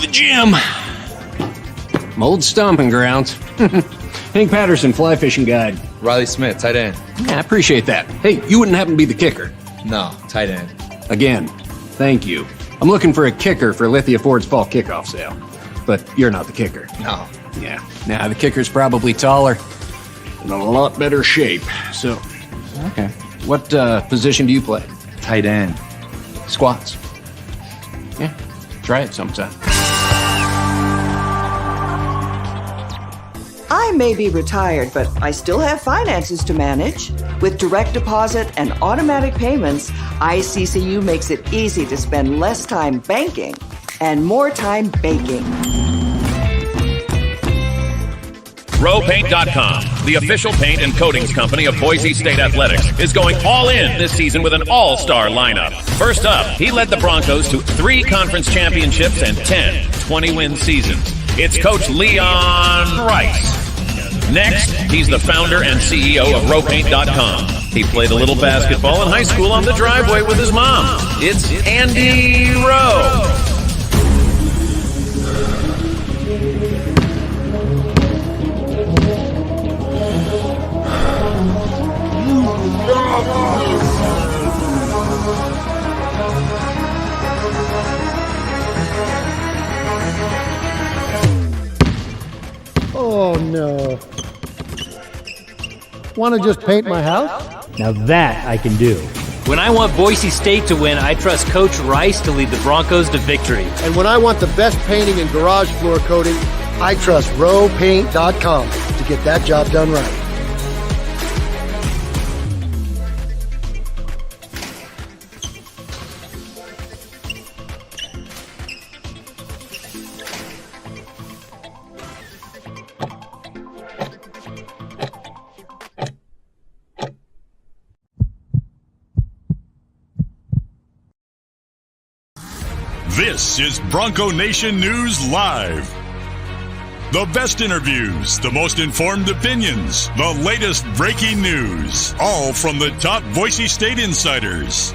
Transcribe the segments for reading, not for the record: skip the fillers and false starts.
The gym. My old stomping grounds. Hank Patterson, fly fishing guide. Riley Smith, tight end. Yeah, I appreciate that. Hey, you wouldn't happen to be the kicker? No, tight end. Again, thank you. I'm looking for a kicker for Lithia Ford's fall kickoff sale. But you're not the kicker. No. Yeah, nah, the kicker's probably taller and in a lot better shape. So, okay. What position do you play? Tight end. Squats. Yeah, try it sometime. I may be retired, but I still have finances to manage. With direct deposit and automatic payments, ICCU makes it easy to spend less time banking and more time baking. RowPaint.com, the official paint and coatings company of Boise State Athletics, is going all in this season with an all-star lineup. First up, he led the Broncos to 3 conference championships and 10 20-win seasons. It's Coach Leon Rice. Next, he's the founder and CEO of RowPaint.com. He played a little basketball in high school on the driveway with his mom. It's Andy Rowe. Oh, no. Want to just paint my house? Now that I can do. When I want Boise State to win, I trust Coach Rice to lead the Broncos to victory. And when I want the best painting and garage floor coating, I trust RowPaint.com to get that job done right. This is Bronco Nation News Live. The best interviews, the most informed opinions, the latest breaking news, all from the top Boise State insiders.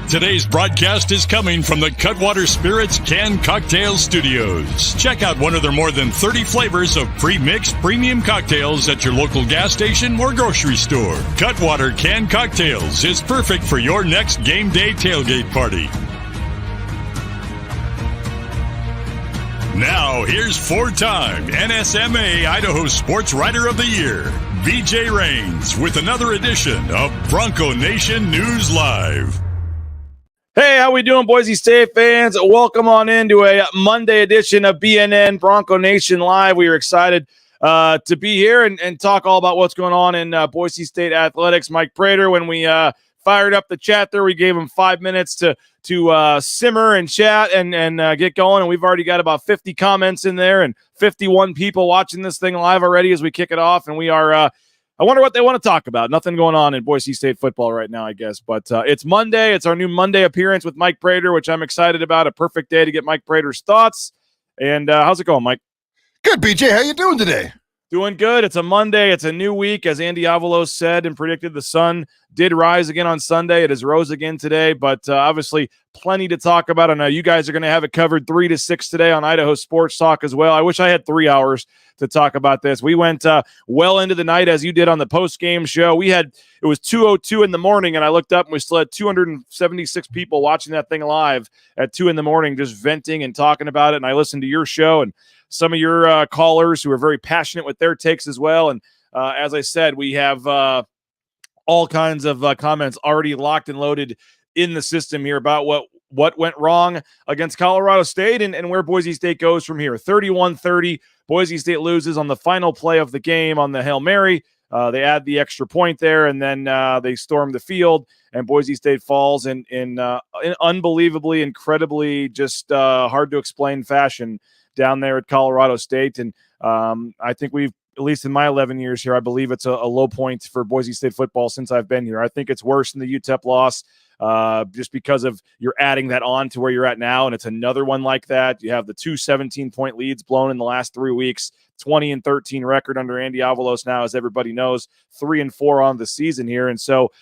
Today's broadcast is coming from the Cutwater Spirits Canned Cocktail Studios. Check out one of their more than 30 flavors of pre-mixed premium cocktails at your local gas station or grocery store. Cutwater Canned Cocktails is perfect for your next game day tailgate party. Now, here's 4-time NSMA Idaho Sports Writer of the Year, BJ Rains, with another edition of Bronco Nation News Live. Hey, how we doing, Boise State fans? Welcome on into a Monday edition of BNN Bronco Nation Live. We are excited to be here and talk all about what's going on in Boise State athletics. Mike Prater, when we fired up the chat there, we gave him 5 minutes to simmer and chat and get going. And we've already got about 50 comments in there and 51 people watching this thing live already as we kick it off. And we are I wonder what they want to talk about. Nothing going on in Boise State football right now, I guess. But it's Monday. It's our new Monday appearance with Mike Prater, which I'm excited about. A perfect day to get Mike Prater's thoughts. And how's it going, Mike? Good, BJ. How you doing today? Doing good. It's a Monday. It's a new week. As Andy Avalos said and predicted, the sun did rise again on Sunday. It has rose again today, but obviously plenty to talk about. I know you guys are going to have it covered 3 to 6 today on Idaho Sports Talk as well. I wish I had 3 hours to talk about this. We went well into the night as you did on the post-game show. It was 2:02 in the morning, and I looked up and we still had 276 people watching that thing live at 2 in the morning, just venting and talking about it. And I listened to your show and some of your callers who are very passionate with their takes as well. And as I said, we have all kinds of comments already locked and loaded in the system here about what went wrong against Colorado State and where Boise State goes from here. 31-30, Boise State loses on the final play of the game on the Hail Mary. They add the extra point there, and then they storm the field, and Boise State falls in unbelievably, incredibly, just hard to explain fashion down there at Colorado State. And I think we've, at least in my 11 years here, I believe it's a low point for Boise State football since I've been here. I think it's worse than the UTEP loss just because of you're adding that on to where you're at now, and it's another one like that. You have the 2 17-point leads blown in the last 3 weeks, 20-13 record under Andy Avalos now, as everybody knows, 3-4 on the season here. And so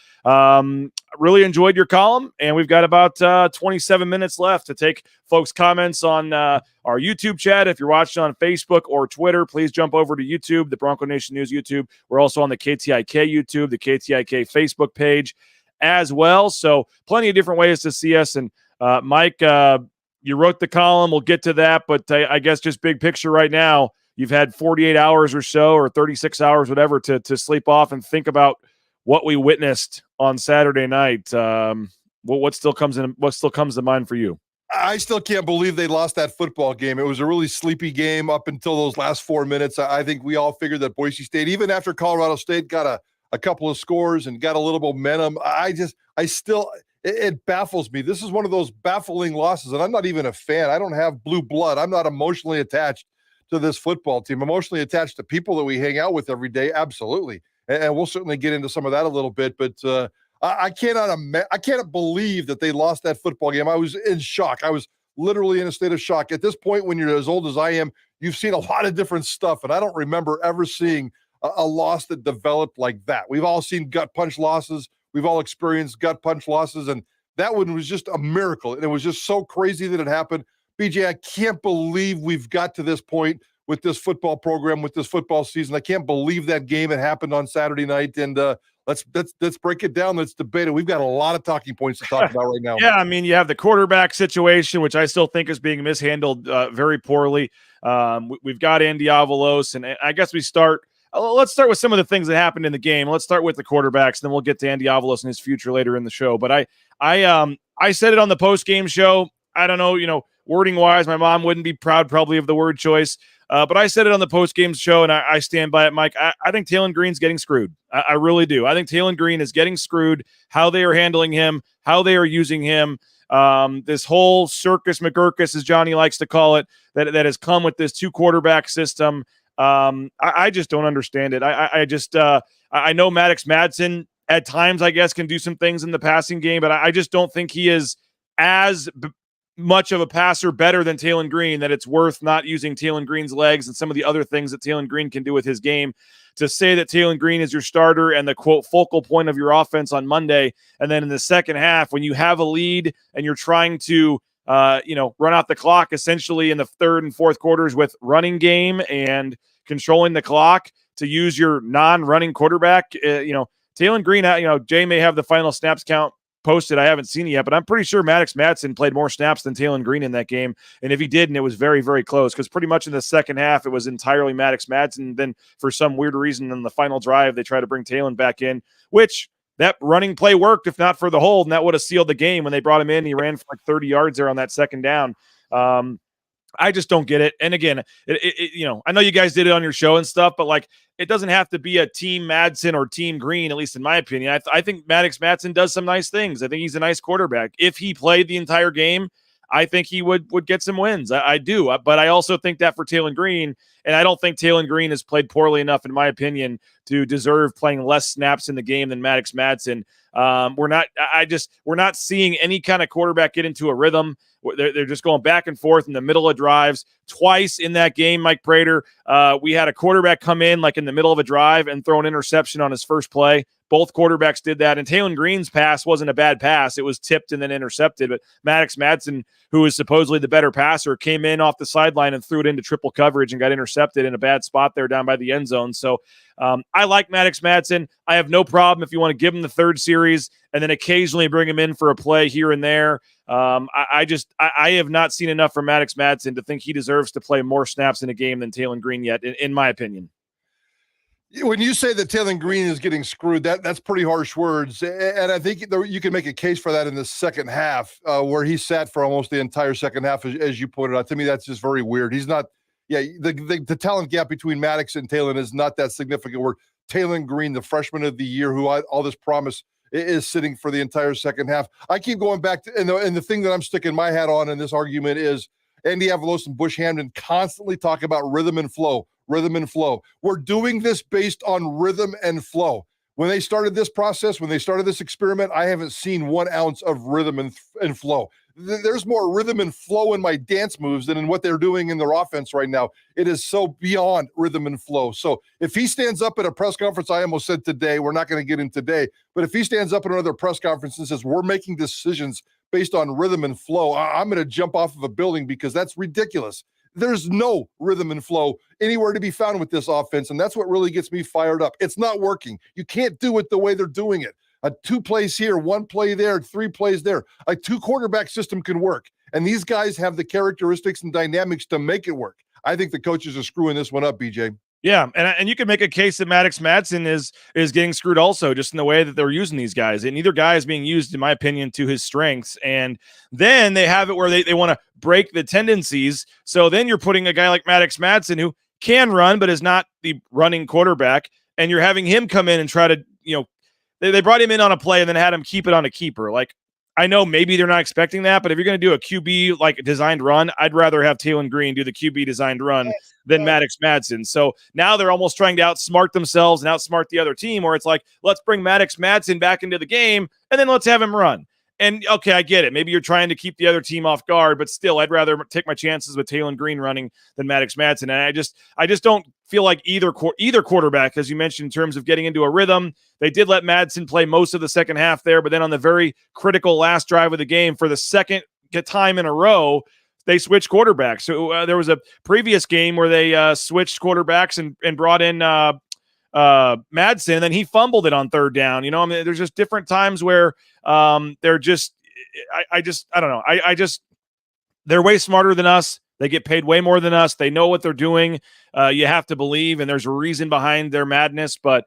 really enjoyed your column, and we've got about 27 minutes left to take folks' comments on our YouTube chat. If you're watching on Facebook or Twitter, please jump over to YouTube, the Bronco Nation News YouTube. We're also on the KTIK YouTube, the KTIK Facebook page as well. So plenty of different ways to see us. And Mike, you wrote the column. We'll get to that, but I guess just big picture right now, you've had 48 hours or so, or 36 hours, whatever, to sleep off and think about what we witnessed on Saturday night. What still comes to mind for you? I still can't believe they lost that football game. It was a really sleepy game up until those last 4 minutes. I think we all figured that Boise State, even after Colorado State got a couple of scores and got a little momentum, it baffles me. This is one of those baffling losses, and I'm not even a fan. I don't have blue blood. I'm not emotionally attached to this football team. Emotionally attached to people that we hang out with every day, absolutely. And we'll certainly get into some of that a little bit, but I cannot believe that they lost that football game. I was in shock. I was literally in a state of shock. At this point, when you're as old as I am, you've seen a lot of different stuff, and I don't remember ever seeing a loss that developed like that. We've all seen gut punch losses. We've all experienced gut punch losses, and that one was just a miracle, and it was just so crazy that it happened. BJ, I can't believe we've got to this point with this football program, with this football season. I can't believe that game had happened on Saturday night, and let's break it down. Let's debate it. We've got a lot of talking points to talk about right now. Yeah, I mean, you have the quarterback situation, which I still think is being mishandled very poorly. We've got Andy Avalos, and I guess let's start with some of the things that happened in the game. Let's start with the quarterbacks, then we'll get to Andy Avalos and his future later in the show. But I said it on the post-game show. I don't know, wording-wise, my mom wouldn't be proud probably of the word choice. But I said it on the post-game show, and I stand by it, Mike. I think Talon Green's getting screwed. I really do. I think Talon Green is getting screwed, how they are handling him, how they are using him. This whole circus McGurkus, as Johnny likes to call it, that has come with this 2-quarterback system. I just don't understand it. I know Maddox Madsen at times, I guess, can do some things in the passing game, but I just don't think he is as much of a passer better than Talon Green, that it's worth not using Talon Green's legs and some of the other things that Talon Green can do with his game to say that Talon Green is your starter and the quote focal point of your offense on Monday. And then in the second half, when you have a lead and you're trying to, run out the clock essentially in the third and fourth quarters with running game and controlling the clock to use your non-running quarterback, Talon Green, Jay may have the final snaps count posted. I haven't seen it yet, but I'm pretty sure Maddox Madsen played more snaps than Talon Green in that game. And if he didn't, it was very, very close, because pretty much in the second half, it was entirely Maddox Madsen. Then for some weird reason in the final drive, they try to bring Talon back in, which that running play worked, if not for the hold, and that would have sealed the game when they brought him in. He ran for like 30 yards there on that second down. I just don't get it. And again, I know you guys did it on your show and stuff, but like, it doesn't have to be a team Madsen or team Green, at least in my opinion. I think Maddox Madsen does some nice things. I think he's a nice quarterback. If he played the entire game, I think he would get some wins. I do. But I also think that for Talon Green, and I don't think Talon Green has played poorly enough, in my opinion, to deserve playing less snaps in the game than Maddox Madsen. We're not seeing any kind of quarterback get into a rhythm. They're just going back and forth in the middle of drives. Twice in that game, Mike Prater, we had a quarterback come in like in the middle of a drive and throw an interception on his first play. Both quarterbacks did that, and Taylor Green's pass wasn't a bad pass. It was tipped and then intercepted, but Maddox Madsen, who is supposedly the better passer, came in off the sideline and threw it into triple coverage and got intercepted in a bad spot there down by the end zone. So I like Maddox Madsen. I have no problem if you want to give him the third series and then occasionally bring him in for a play here and there. I have not seen enough from Maddox Madsen to think he deserves to play more snaps in a game than Taylor Green yet, in my opinion. When you say that Taylor Green is getting screwed, that's pretty harsh words. And I think you can make a case for that in the second half, where he sat for almost the entire second half, as you pointed out. To me, that's just very weird. He's not, the talent gap between Maddox and Taylor is not that significant, where Taylor Green, the freshman of the year, who all this promise, is sitting for the entire second half. I keep going back to, and the thing that I'm sticking my hat on in this argument is Andy Avalos and Bush Hamden constantly talk about rhythm and flow. Rhythm and flow. We're doing this based on rhythm and flow. When they started this process, when they started this experiment, I haven't seen 1 ounce of rhythm and flow. There's more rhythm and flow in my dance moves than in what they're doing in their offense right now. It is so beyond rhythm and flow. So if he stands up at a press conference, I almost said today, we're not going to get in today, but if he stands up at another press conference and says, we're making decisions based on rhythm and flow, I'm going to jump off of a building, because that's ridiculous. There's no rhythm and flow anywhere to be found with this offense, and that's what really gets me fired up. It's not working. You can't do it the way they're doing it. 2 plays here, 1 play there, 3 plays there. A 2-quarterback system can work, and these guys have the characteristics and dynamics to make it work. I think the coaches are screwing this one up, BJ. Yeah, and you can make a case that Maddox Madsen is getting screwed also, just in the way that they're using these guys. And neither guy is being used, in my opinion, to his strengths. And then they have it where they want to break the tendencies. So then you're putting a guy like Maddox Madsen, who can run but is not the running quarterback, and you're having him come in and try to, they brought him in on a play and then had him keep it on a keeper. Like, I know maybe they're not expecting that, but if you're going to do a QB like designed run, I'd rather have Taylor Green do the QB designed run than Maddox Madsen. So now they're almost trying to outsmart themselves and outsmart the other team, where it's like, let's bring Maddox Madsen back into the game and then let's have him run. And okay, I get it. Maybe you're trying to keep the other team off guard, but still, I'd rather take my chances with Taylor Green running than Maddox Madsen. And I just don't feel like either quarterback, as you mentioned, in terms of getting into a rhythm. They did let Madsen play most of the second half there, but then on the very critical last drive of the game, for the second time in a row, they switched quarterbacks. So there was a previous game where they switched quarterbacks and brought in Madsen, and then he fumbled it on third down. I mean, there's just different times where they're just, I don't know. They're way smarter than us. They get paid way more than us. They know what they're doing. You have to believe, and there's a reason behind their madness. But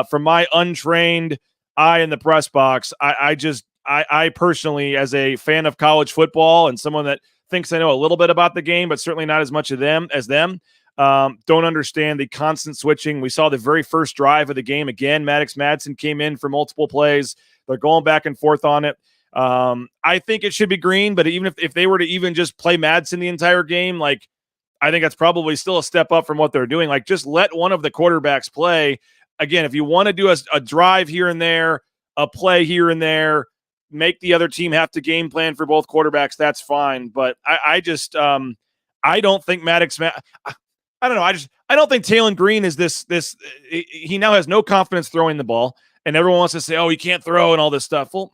from my untrained eye in the press box, I personally, as a fan of college football and someone that thinks I know a little bit about the game, but certainly not as much of them as them, don't understand the constant switching. We saw the very first drive of the game again. Maddox Madsen came in for multiple plays. They're going back and forth on it. I think it should be Green, but even if they were to even just play Madsen the entire game, like, I think that's probably still a step up from what they're doing. Like, just let one of the quarterbacks play. Again, if you want to do a drive here and there, a play here and there, make the other team have to game plan for both quarterbacks, that's fine. But I don't think I don't know. I don't think Taylor Green is this. He now has no confidence throwing the ball, and everyone wants to say, "Oh, he can't throw" and all this stuff. Well,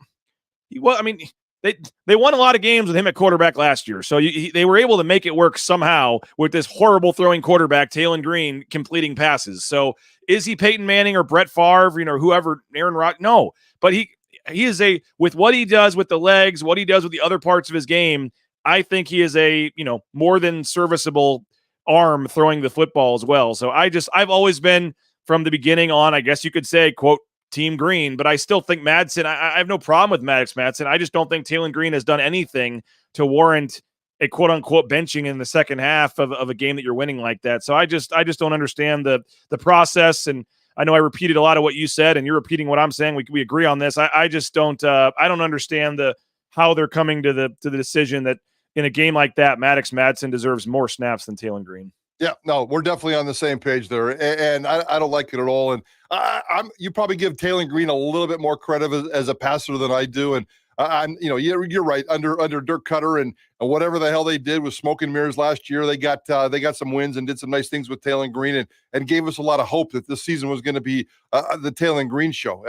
I mean, they won a lot of games with him at quarterback last year, so they were able to make it work somehow with this horrible throwing quarterback, Taylor Green, completing passes. So is he Peyton Manning or Brett Favre, or whoever, Aaron Rodgers? No, but he is with what he does with the legs, what he does with the other parts of his game. I think he is a more than serviceable arm throwing the football as well. So I've always been, from the beginning on, I guess you could say, quote, Team Green, but I still think Madsen, I have no problem with Maddox Madsen. I just don't think Taylor Green has done anything to warrant a quote unquote benching in the second half of a game that you're winning like that. So I just don't understand the process. And I know I repeated a lot of what you said, and you're repeating what I'm saying. We agree on this. I just don't understand how they're coming to the decision that in a game like that, Maddox Madsen deserves more snaps than Taylor Green. Yeah, no, we're definitely on the same page there, and I don't like it at all. And you probably give Taylor Green a little bit more credit as a passer than I do, and You're right. Under Dirk Cutter and whatever the hell they did with smoke and mirrors last year, they got some wins and did some nice things with Taylor Green and gave us a lot of hope that this season was going to be the Taylor Green show.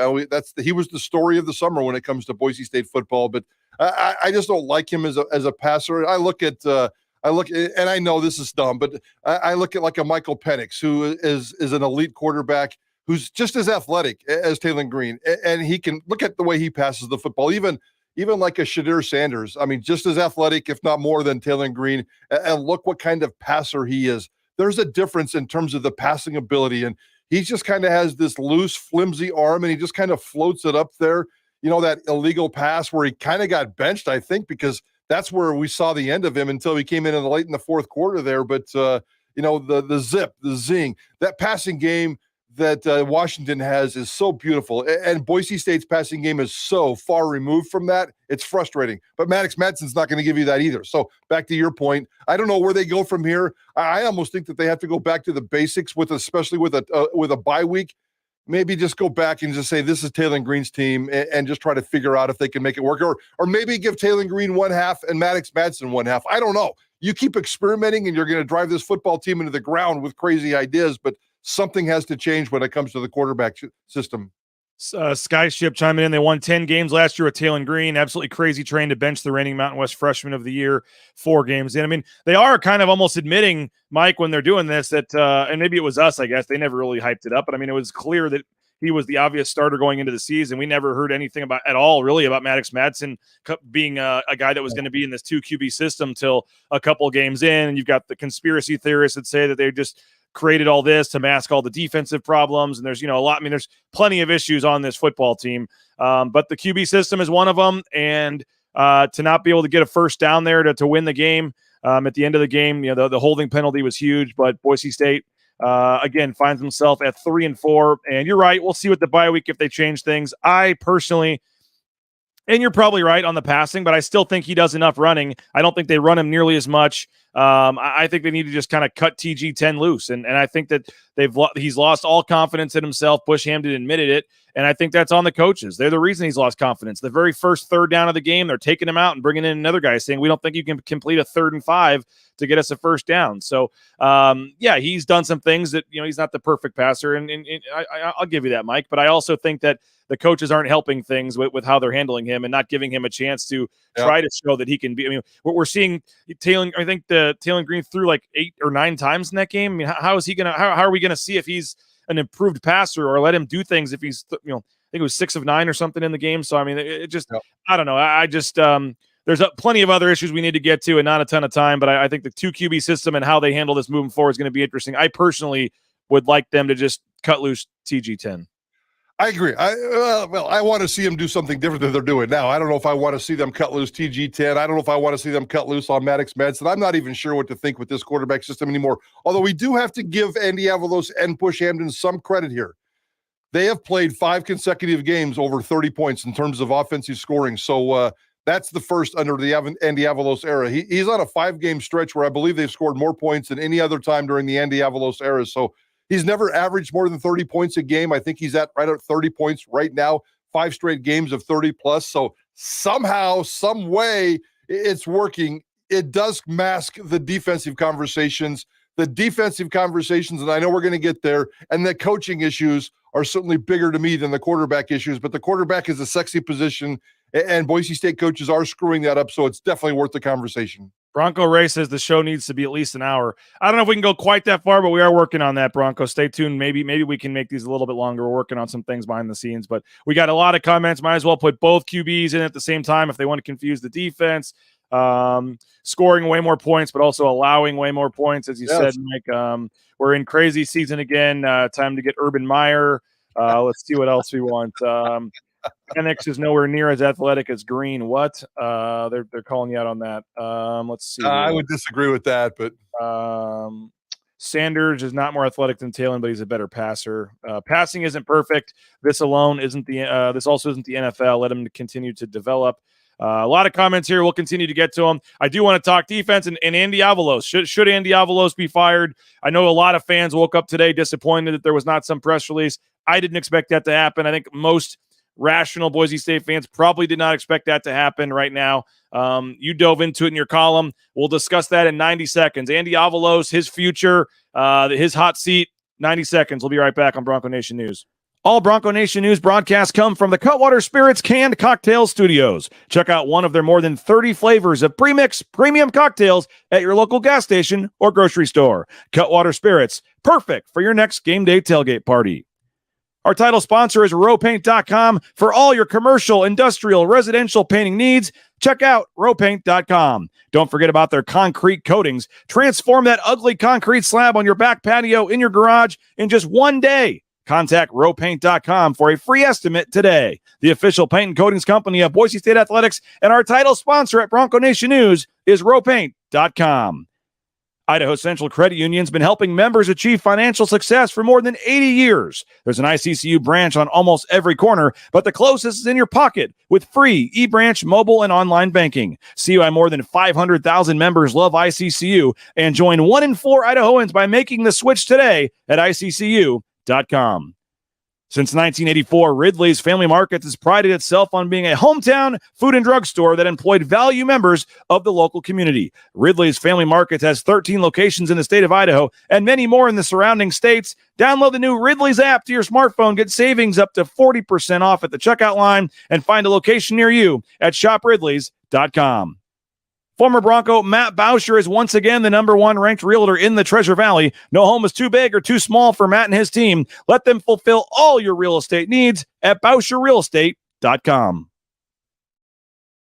He was the story of the summer when it comes to Boise State football, but I just don't like him as a passer. I look at, and I know this is dumb, but I look at like a Michael Penix, who is an elite quarterback who's just as athletic as Taylor Green, and he can look at the way he passes the football, even like a Shadir Sanders. I mean, just as athletic, if not more, than Taylor Green. And look what kind of passer he is. There's a difference in terms of the passing ability, and he just kind of has this loose, flimsy arm, and he just kind of floats it up there. That illegal pass where he kind of got benched, I think, because that's where we saw the end of him until he came in late in the fourth quarter there. But, the zip, the zing, that passing game that Washington has is so beautiful. And Boise State's passing game is so far removed from that. It's frustrating. But Maddox Madsen's not going to give you that either. So back to your point, I don't know where they go from here. I almost think that they have to go back to the basics, especially with a bye week. Maybe just go back and just say, this is Taylor Green's team, and just try to figure out if they can make it work. Or maybe give Taylor Green one half and Maddox Madsen one half. I don't know. You keep experimenting, and you're going to drive this football team into the ground with crazy ideas, but something has to change when it comes to the quarterback system. Skyship chiming in. They won 10 games last year with Taylor Green. Absolutely crazy train to bench the reigning Mountain West Freshman of the Year 4 games in. I mean, they are kind of almost admitting, Mike, when they're doing this, that and maybe it was us, I guess. They never really hyped it up. But, I mean, it was clear that he was the obvious starter going into the season. We never heard anything about Maddox Madsen being a guy that was going to be in this 2 QB system till a couple games in. And you've got the conspiracy theorists that say that they just created all this to mask all the defensive problems. And there's, a lot. I mean, there's plenty of issues on this football team. But the QB system is one of them. And to not be able to get a first down there to win the game at the end of the game, the holding penalty was huge. But Boise State, again, finds himself at 3-4. And you're right. We'll see with the bye week if they change things. I personally, and you're probably right on the passing, but I still think he does enough running. I don't think they run him nearly as much. I think they need to just kind of cut TG10 loose. And I think that he's lost all confidence in himself. Bush Hampton admitted it. And I think that's on the coaches. They're the reason he's lost confidence. The very first third down of the game, they're taking him out and bringing in another guy saying, we don't think you can complete a 3rd and 5 to get us a first down. So, he's done some things that, he's not the perfect passer. And I'll give you that, Mike. But I also think that the coaches aren't helping things with how they're handling him and not giving him a chance to try to show that he can be. I mean, what we're seeing, Taylor Green threw like 8 or 9 times in that game. I mean, how is he going to, how are we going to see if he's an improved passer or let him do things if he's, I think it was 6 of 9 or something in the game. So, I mean, it just, I don't know. I just, there's plenty of other issues we need to get to and not a ton of time, but I think the 2 QB system and how they handle this moving forward is going to be interesting. I personally would like them to just cut loose TG10. I agree. I want to see them do something different than they're doing now. I don't know if I want to see them cut loose TG10. I don't know if I want to see them cut loose on Maddox Madsen. I'm not even sure what to think with this quarterback system anymore. Although we do have to give Andy Avalos and Bush Hampton some credit here. They have played 5 consecutive games over 30 points in terms of offensive scoring. So that's the first under the Andy Avalos era. He's on a 5-game stretch where I believe they've scored more points than any other time during the Andy Avalos era. So he's never averaged more than 30 points a game. I think he's right at 30 points right now, 5 straight games of 30 plus. So somehow, some way, it's working. It does mask the defensive conversations. And I know we're going to get there, and the coaching issues are certainly bigger to me than the quarterback issues, but the quarterback is a sexy position, and Boise State coaches are screwing that up, so it's definitely worth the conversation. Bronco Ray says the show needs to be at least an hour. I don't know if we can go quite that far, but we are working on that, Bronco. Stay tuned. Maybe we can make these a little bit longer. We're working on some things behind the scenes, but we got a lot of comments. Might as well put both QBs in at the same time if they want to confuse the defense. Scoring way more points, but also allowing way more points, as you said, Mike. We're in crazy season again. Time to get Urban Meyer. Let's see what else we want. Penix is nowhere near as athletic as Green. What? They're calling you out on that. Let's see. I would disagree with that, but Sanders is not more athletic than Taylor, but he's a better passer. Passing isn't perfect. This alone isn't the. This also isn't the NFL. Let him continue to develop. A lot of comments here. We'll continue to get to them. I do want to talk defense and Andy Avalos. Should Andy Avalos be fired? I know a lot of fans woke up today disappointed that there was not some press release. I didn't expect that to happen. I think most rational Boise State fans probably did not expect that to happen right now. You dove into it in your column. We'll discuss that in 90 seconds. Andy Avalos, his future, his hot seat, 90 seconds. We'll be right back on Bronco Nation News. All Bronco Nation News broadcasts come from the Cutwater Spirits Canned Cocktail Studios. Check out one of their more than 30 flavors of premix premium cocktails at your local gas station or grocery store. Cutwater Spirits, perfect for your next game day tailgate party. Our title sponsor is rowpaint.com. For all your commercial, industrial, residential painting needs, check out rowpaint.com. Don't forget about their concrete coatings. Transform that ugly concrete slab on your back patio in your garage in just one day. Contact rowpaint.com for a free estimate today. The official paint and coatings company of Boise State Athletics and our title sponsor at Bronco Nation News is rowpaint.com. Idaho Central Credit Union's been helping members achieve financial success for more than 80 years. There's an ICCU branch on almost every corner, but the closest is in your pocket with free eBranch mobile and online banking. See why more than 500,000 members love ICCU and join 1 in 4 Idahoans by making the switch today at ICCU.com. Since 1984, Ridley's Family Markets has prided itself on being a hometown food and drug store that employed value members of the local community. Ridley's Family Markets has 13 locations in the state of Idaho and many more in the surrounding states. Download the new Ridley's app to your smartphone, get savings up to 40% off at the checkout line, and find a location near you at shopridleys.com. Former Bronco Matt Bauscher is once again the number 1 ranked realtor in the Treasure Valley. No home is too big or too small for Matt and his team. Let them fulfill all your real estate needs at BauscherRealEstate.com.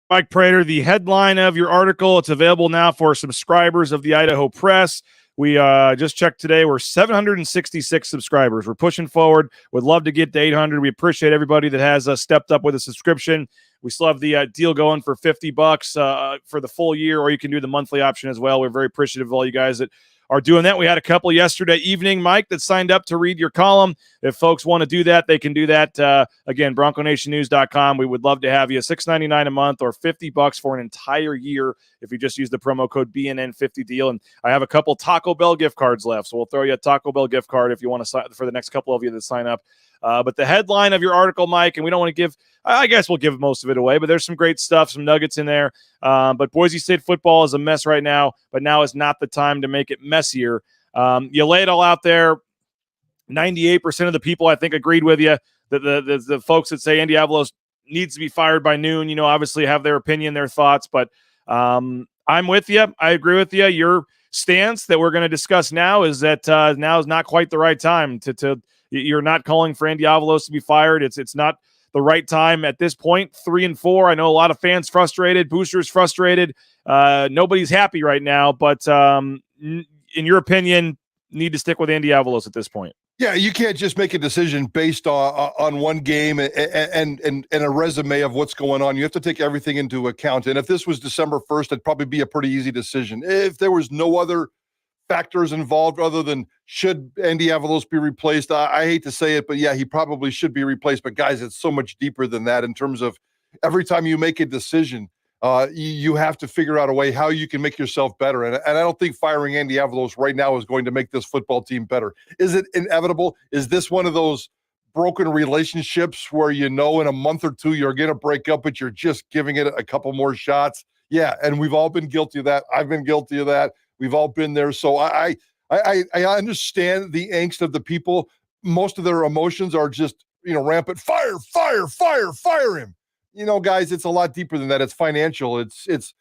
Mike Prater, the headline of your article, it's available now for subscribers of the Idaho Press. We just checked today. We're 766 subscribers. We're pushing forward. Would love to get to 800. We appreciate everybody that has stepped up with a subscription. We still have the deal going for $50 for the full year, or you can do the monthly option as well. We're very appreciative of all you guys that are doing that. We had a couple yesterday evening, Mike, that signed up to read your column. If folks want to do that, they can do that. Again, BroncoNationNews.com. We would love to have you. $6.99 a month or $50 for an entire year if you just use the promo code BNN50 deal. And I have a couple Taco Bell gift cards left, so we'll throw you a Taco Bell gift card if you want to sign for the next couple of you that sign up. But the headline of your article, Mike, and we don't want to give, I guess we'll give most of it away, but there's some great stuff, some nuggets in there. But Boise State football is a mess right now, but now is not the time to make it messier. You lay it all out there. 98% of the people, I think, agreed with you. The folks that say Andy Avalos needs to be fired by noon, obviously have their opinion, their thoughts, but I'm with you. I agree with you. Your stance that we're going to discuss now is that now is not quite the right time to you're not calling for Andy Avalos to be fired. It's not the right time at this point. 3-4. I know a lot of fans frustrated. Boosters frustrated. Nobody's happy right now. But in your opinion, need to stick with Andy Avalos at this point. Yeah, you can't just make a decision based on one game and a resume of what's going on. You have to take everything into account. And if this was December 1st, it'd probably be a pretty easy decision. If there was no other factors involved other than should Andy Avalos be replaced, I hate to say it, but yeah, he probably should be replaced. But guys, it's so much deeper than that in terms of every time you make a decision, you have to figure out a way how you can make yourself better. And I don't think firing Andy Avalos right now is going to make this football team better. Is it inevitable? Is this one of those broken relationships where in a month or two you're going to break up, but you're just giving it a couple more shots? Yeah, and we've all been guilty of that. I've been guilty of that. We've all been there. So I understand the angst of the people. Most of their emotions are just, rampant. Fire him. Guys, it's a lot deeper than that. It's financial. It's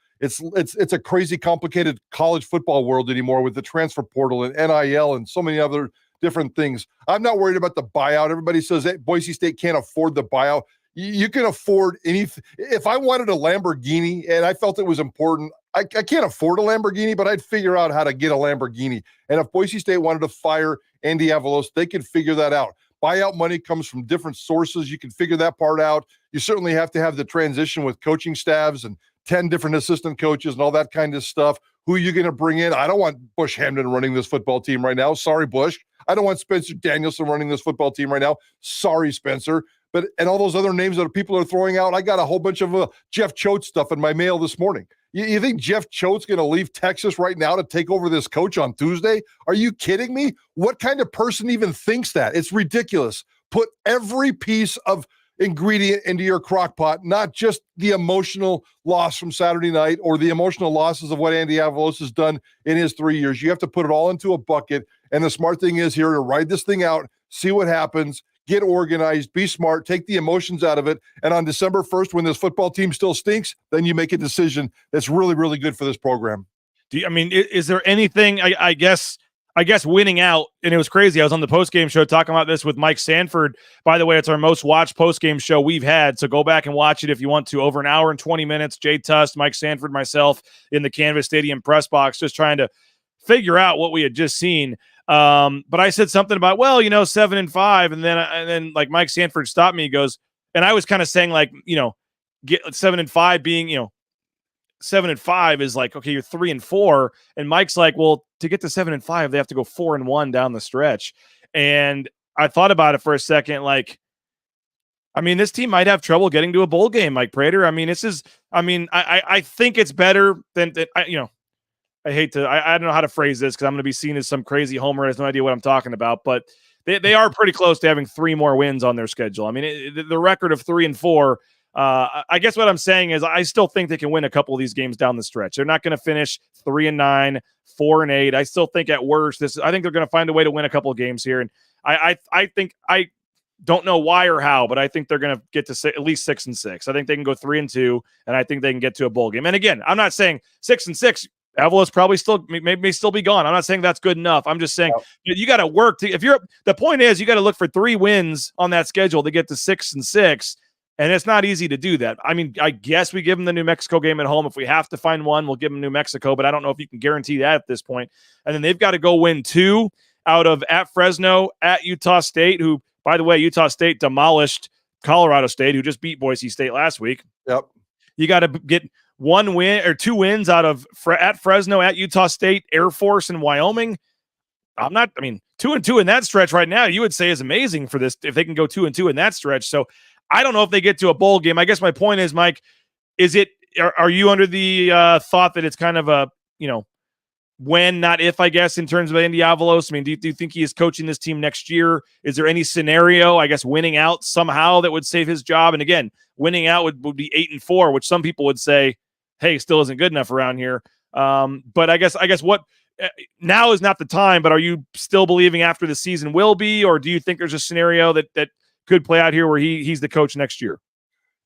a crazy, complicated college football world anymore with the transfer portal and NIL and so many other different things. I'm not worried about the buyout. Everybody says that Boise State can't afford the buyout. You can afford anything. If I wanted a Lamborghini and I felt it was important, I can't afford a Lamborghini, but I'd figure out how to get a Lamborghini. And if Boise State wanted to fire Andy Avalos, they could figure that out. Buyout money comes from different sources. You can figure that part out. You certainly have to have the transition with coaching staffs and 10 different assistant coaches and all that kind of stuff. Who are you going to bring in? I don't want Bush Hamden running this football team right now. Sorry, Bush. I don't want Spencer Danielson running this football team right now. Sorry, Spencer. And all those other names that people are throwing out, I got a whole bunch of Jeff Choate stuff in my mail this morning. You think Jeff Choate's going to leave Texas right now to take over this coach on Tuesday? Are you kidding me? What kind of person even thinks that? It's ridiculous. Put every piece of ingredient into your crock pot, not just the emotional loss from Saturday night or the emotional losses of what Andy Avalos has done in his 3 years. You have to put it all into a bucket. And the smart thing is here to ride this thing out, see what happens, get organized, be smart, take the emotions out of it. And on December 1st, when this football team still stinks, then you make a decision that's really, really good for this program. Is there anything, I guess winning out, and it was crazy. I was on the postgame show talking about this with Mike Sanford. By the way, it's our most watched postgame show we've had, so go back and watch it if you want to. Over an hour and 20 minutes, Jay Tust, Mike Sanford, myself in the Canvas Stadium press box, just trying to figure out what we had just seen. But I said something about, 7-5, and then like Mike Sanford stopped me. He goes, and I was kind of saying like, get 7-5 being, 7-5 is like, okay, you're 3-4. And Mike's like, well, to get to 7-5, they have to go 4-1 down the stretch. And I thought about it for a second. Like, this team might have trouble getting to a bowl game, Mike Prater. I think it's better than I don't know how to phrase this because I'm going to be seen as some crazy homer. Has no idea what I'm talking about, but they are pretty close to having 3 more wins on their schedule. The record of 3-4. I guess what I'm saying is I still think they can win a couple of these games down the stretch. They're not going to finish 3-9, 4-8. I still think at worst, I think they're going to find a way to win a couple of games here. And I think I don't know why or how, but I think they're going to get to at least 6-6. I think they can go 3-2, and I think they can get to a bowl game. And again, I'm not saying 6-6. Avalos probably may still be gone. I'm not saying that's good enough. I'm just saying you got to work the point is you got to look for 3 wins on that schedule to get to 6-6. And it's not easy to do that. I guess we give them the New Mexico game at home. If we have to find one, we'll give them New Mexico, but I don't know if you can guarantee that at this point. And then they've got to go win 2 out of at Fresno, at Utah State, who, by the way, Utah State demolished Colorado State, who just beat Boise State last week. Yep. You got to get 1 win or 2 wins out of at Fresno, at Utah State, Air Force, and Wyoming. 2-2 in that stretch right now, you would say is amazing for this if they can go 2-2 in that stretch. So I don't know if they get to a bowl game. I guess my point is, Mike, are you under the thought that it's kind of a, when, not if, I guess, in terms of Andy Avalos? Do you think he is coaching this team next year? Is there any scenario, I guess, winning out somehow that would save his job? And again, winning out would be 8-4, which some people would say, hey, still isn't good enough around here. But I guess what now is not the time, but are you still believing after the season will be, or do you think there's a scenario that could play out here where he's the coach next year?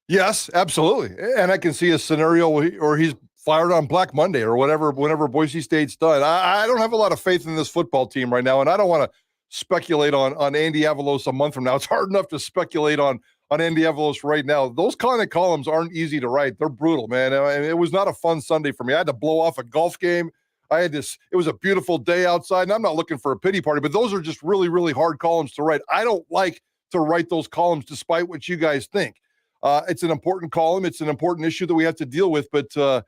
Yes, absolutely. And I can see a scenario where he's fired on Black Monday or whenever Boise State's done. I don't have a lot of faith in this football team right now, and I don't want to speculate on Andy Avalos a month from now. It's hard enough to speculate on Andy Avalos right now. Those kind of columns aren't easy to write. They're brutal, man. It was not a fun Sunday for me. I had to blow off a golf game. It was a beautiful day outside, and I'm not looking for a pity party, but those are just really, really hard columns to write. I don't like to write those columns despite what you guys think. It's an important column. It's an important issue that we have to deal with, but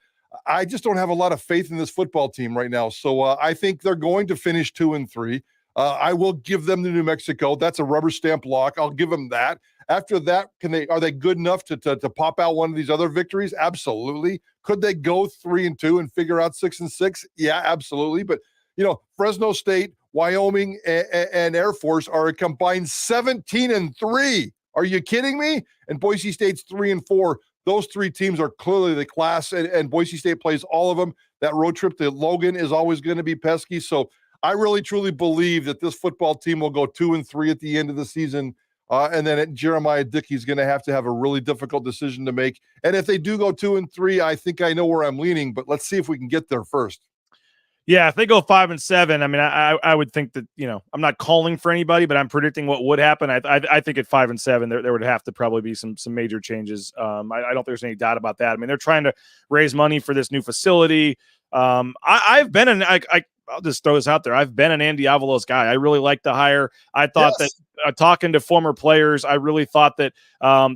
I just don't have a lot of faith in this football team right now. So I think they're going to finish 2-3. I will give them the New Mexico. That's a rubber stamp lock. I'll give them that. After that, are they good enough to pop out one of these other victories? Absolutely. Could they go 3-2 and figure out 6-6? Yeah, absolutely. But Fresno State, Wyoming, and Air Force are a combined 17-3. Are you kidding me? And Boise State's 3-4. Those 3 teams are clearly the class, and Boise State plays all of them. That road trip to Logan is always going to be pesky. So I really, truly believe that this football team will go 2-3 at the end of the season. And then Jeremiah Dickey's going to have a really difficult decision to make. And if they do go 2-3, I think I know where I'm leaning, but let's see if we can get there first. Yeah, if they go 5-7, I would think that, I'm not calling for anybody, but I'm predicting what would happen. I think at 5-7, there would have to probably be some major changes. I don't think there's any doubt about that. They're trying to raise money for this new facility. I've been I'll just throw this out there. I've been an Andy Avalos guy. I really like the hire. I thought that talking to former players, I really thought that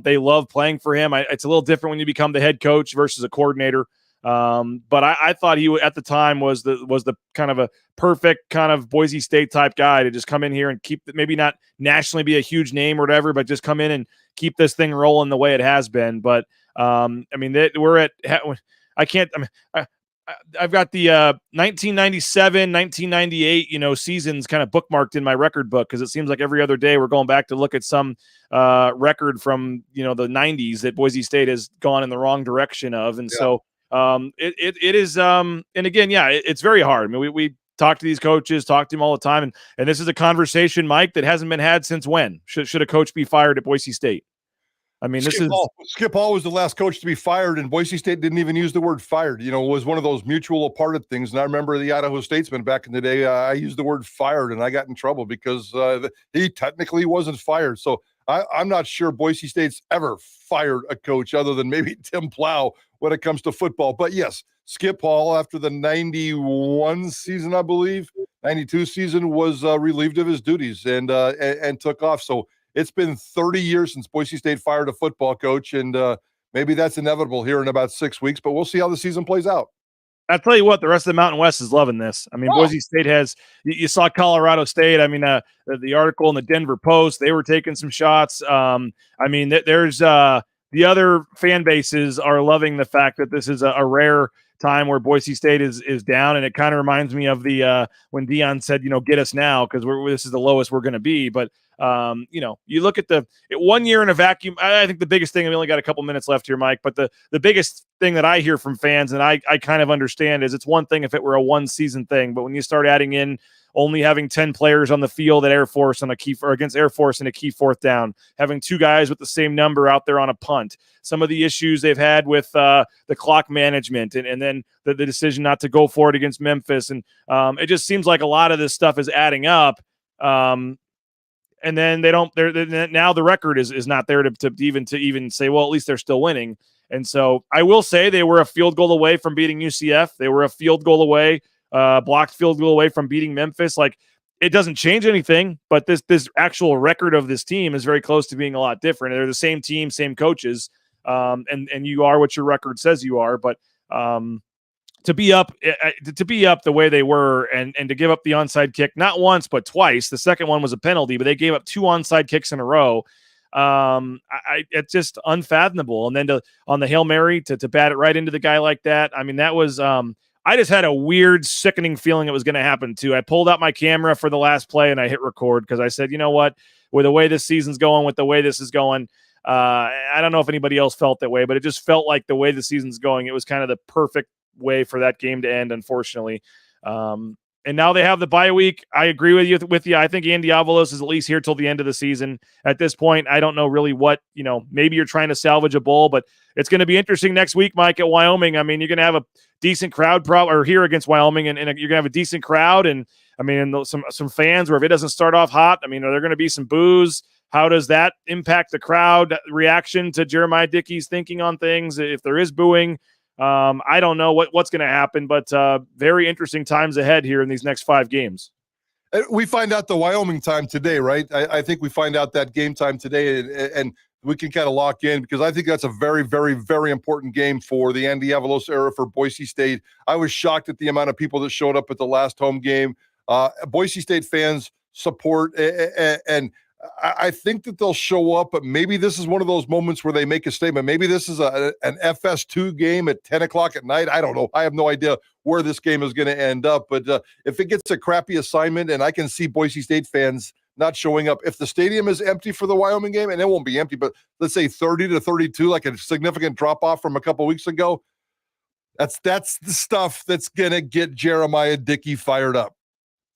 they love playing for him. It's a little different when you become the head coach versus a coordinator. But I thought he at the time was the kind of a perfect kind of Boise State type guy to just come in here and keep, maybe not nationally be a huge name or whatever, but just come in and keep this thing rolling the way it has been. But we're at, I've got the 1997, 1998, seasons kind of bookmarked in my record book because it seems like every other day we're going back to look at some record from the 90s that Boise State has gone in the wrong direction of, and so it is. And again, it's very hard. I mean, we talk to these coaches, talk to them all the time, and this is a conversation, Mike, that hasn't been had since when? Should a coach be fired at Boise State? I mean, Skip Hall was the last coach to be fired, and Boise State didn't even use the word fired. It was one of those mutual aparted things. And I remember the Idaho Statesman back in the day, I used the word fired, and I got in trouble because he technically wasn't fired. So I'm not sure Boise State's ever fired a coach other than maybe Tim Plow when it comes to football. But yes, Skip Hall, after the 91 season, I believe, 92 season, was relieved of his duties and took off. So it's been 30 years since Boise State fired a football coach, and maybe that's inevitable here in about 6 weeks, but we'll see how the season plays out. I'll tell you what, the rest of the Mountain West is loving this. I mean, Boise State has – you saw Colorado State. I mean, the article in the Denver Post, they were taking some shots. I mean, there's the other fan bases are loving the fact that this is a rare time where Boise State is down, and it kind of reminds me of the when Dion said, get us now because this is the lowest we're going to be. But you look at 1 year in a vacuum. I think the biggest thing, and we only got a couple minutes left here, Mike, but the biggest thing that I hear from fans, and I kind of understand, is it's one thing if it were a one season thing, but when you start adding in only having 10 players on the field at Air Force on against Air Force in a key fourth down, having two guys with the same number out there on a punt, some of the issues they've had with the clock management, and then the decision not to go for it against Memphis, and it just seems like a lot of this stuff is adding up. And then now the record is not there to even say, well, at least they're still winning. And so I will say they were a field goal away from beating UCF. They were a field goal away, blocked field goal away from beating Memphis. Like, it doesn't change anything, but this actual record of this team is very close to being a lot different. They're the same team, same coaches, and you are what your record says you are. But to be up the way they were, and to give up the onside kick not once but twice. The second one was a penalty, but they gave up two onside kicks in a row. It's just unfathomable. And then on the Hail Mary to bat it right into the guy like that. I mean, that was I just had a weird, sickening feeling it was going to happen too. I pulled out my camera for the last play and I hit record because I said, you know what, with the way this season's going, with the way this is going, I don't know if anybody else felt that way, but it just felt like the way the season's going, it was kind of the perfect way for that game to end, unfortunately. And now they have the bye week. I agree with you. I think Andy Avalos is at least here till the end of the season. At this point, I don't know really what, maybe you're trying to salvage a bowl, but it's going to be interesting next week, Mike, at Wyoming. I mean, you're going to have a decent crowd or here against Wyoming, and you're going to have a decent crowd. And I mean, and some fans where if it doesn't start off hot, I mean, are there going to be some boos? How does that impact the crowd reaction to Jeremiah Dickey's thinking on things? If there is booing, I don't know what's going to happen, but very interesting times ahead here in these next 5 games. We find out the Wyoming time today, right? I think we find out that game time today, and we can kind of lock in because I think that's a very, very, very important game for the Andy Avalos era for Boise State. I was shocked at the amount of people that showed up at the last home game. Boise State fans support, and I think that they'll show up, but maybe this is one of those moments where they make a statement. Maybe this is an FS2 game at 10 o'clock at night. I don't know. I have no idea where this game is going to end up. But if it gets a crappy assignment, and I can see Boise State fans not showing up, if the stadium is empty for the Wyoming game, and it won't be empty, but let's say 30-32, like a significant drop-off from a couple weeks ago, that's the stuff that's going to get Jeremiah Dickey fired up.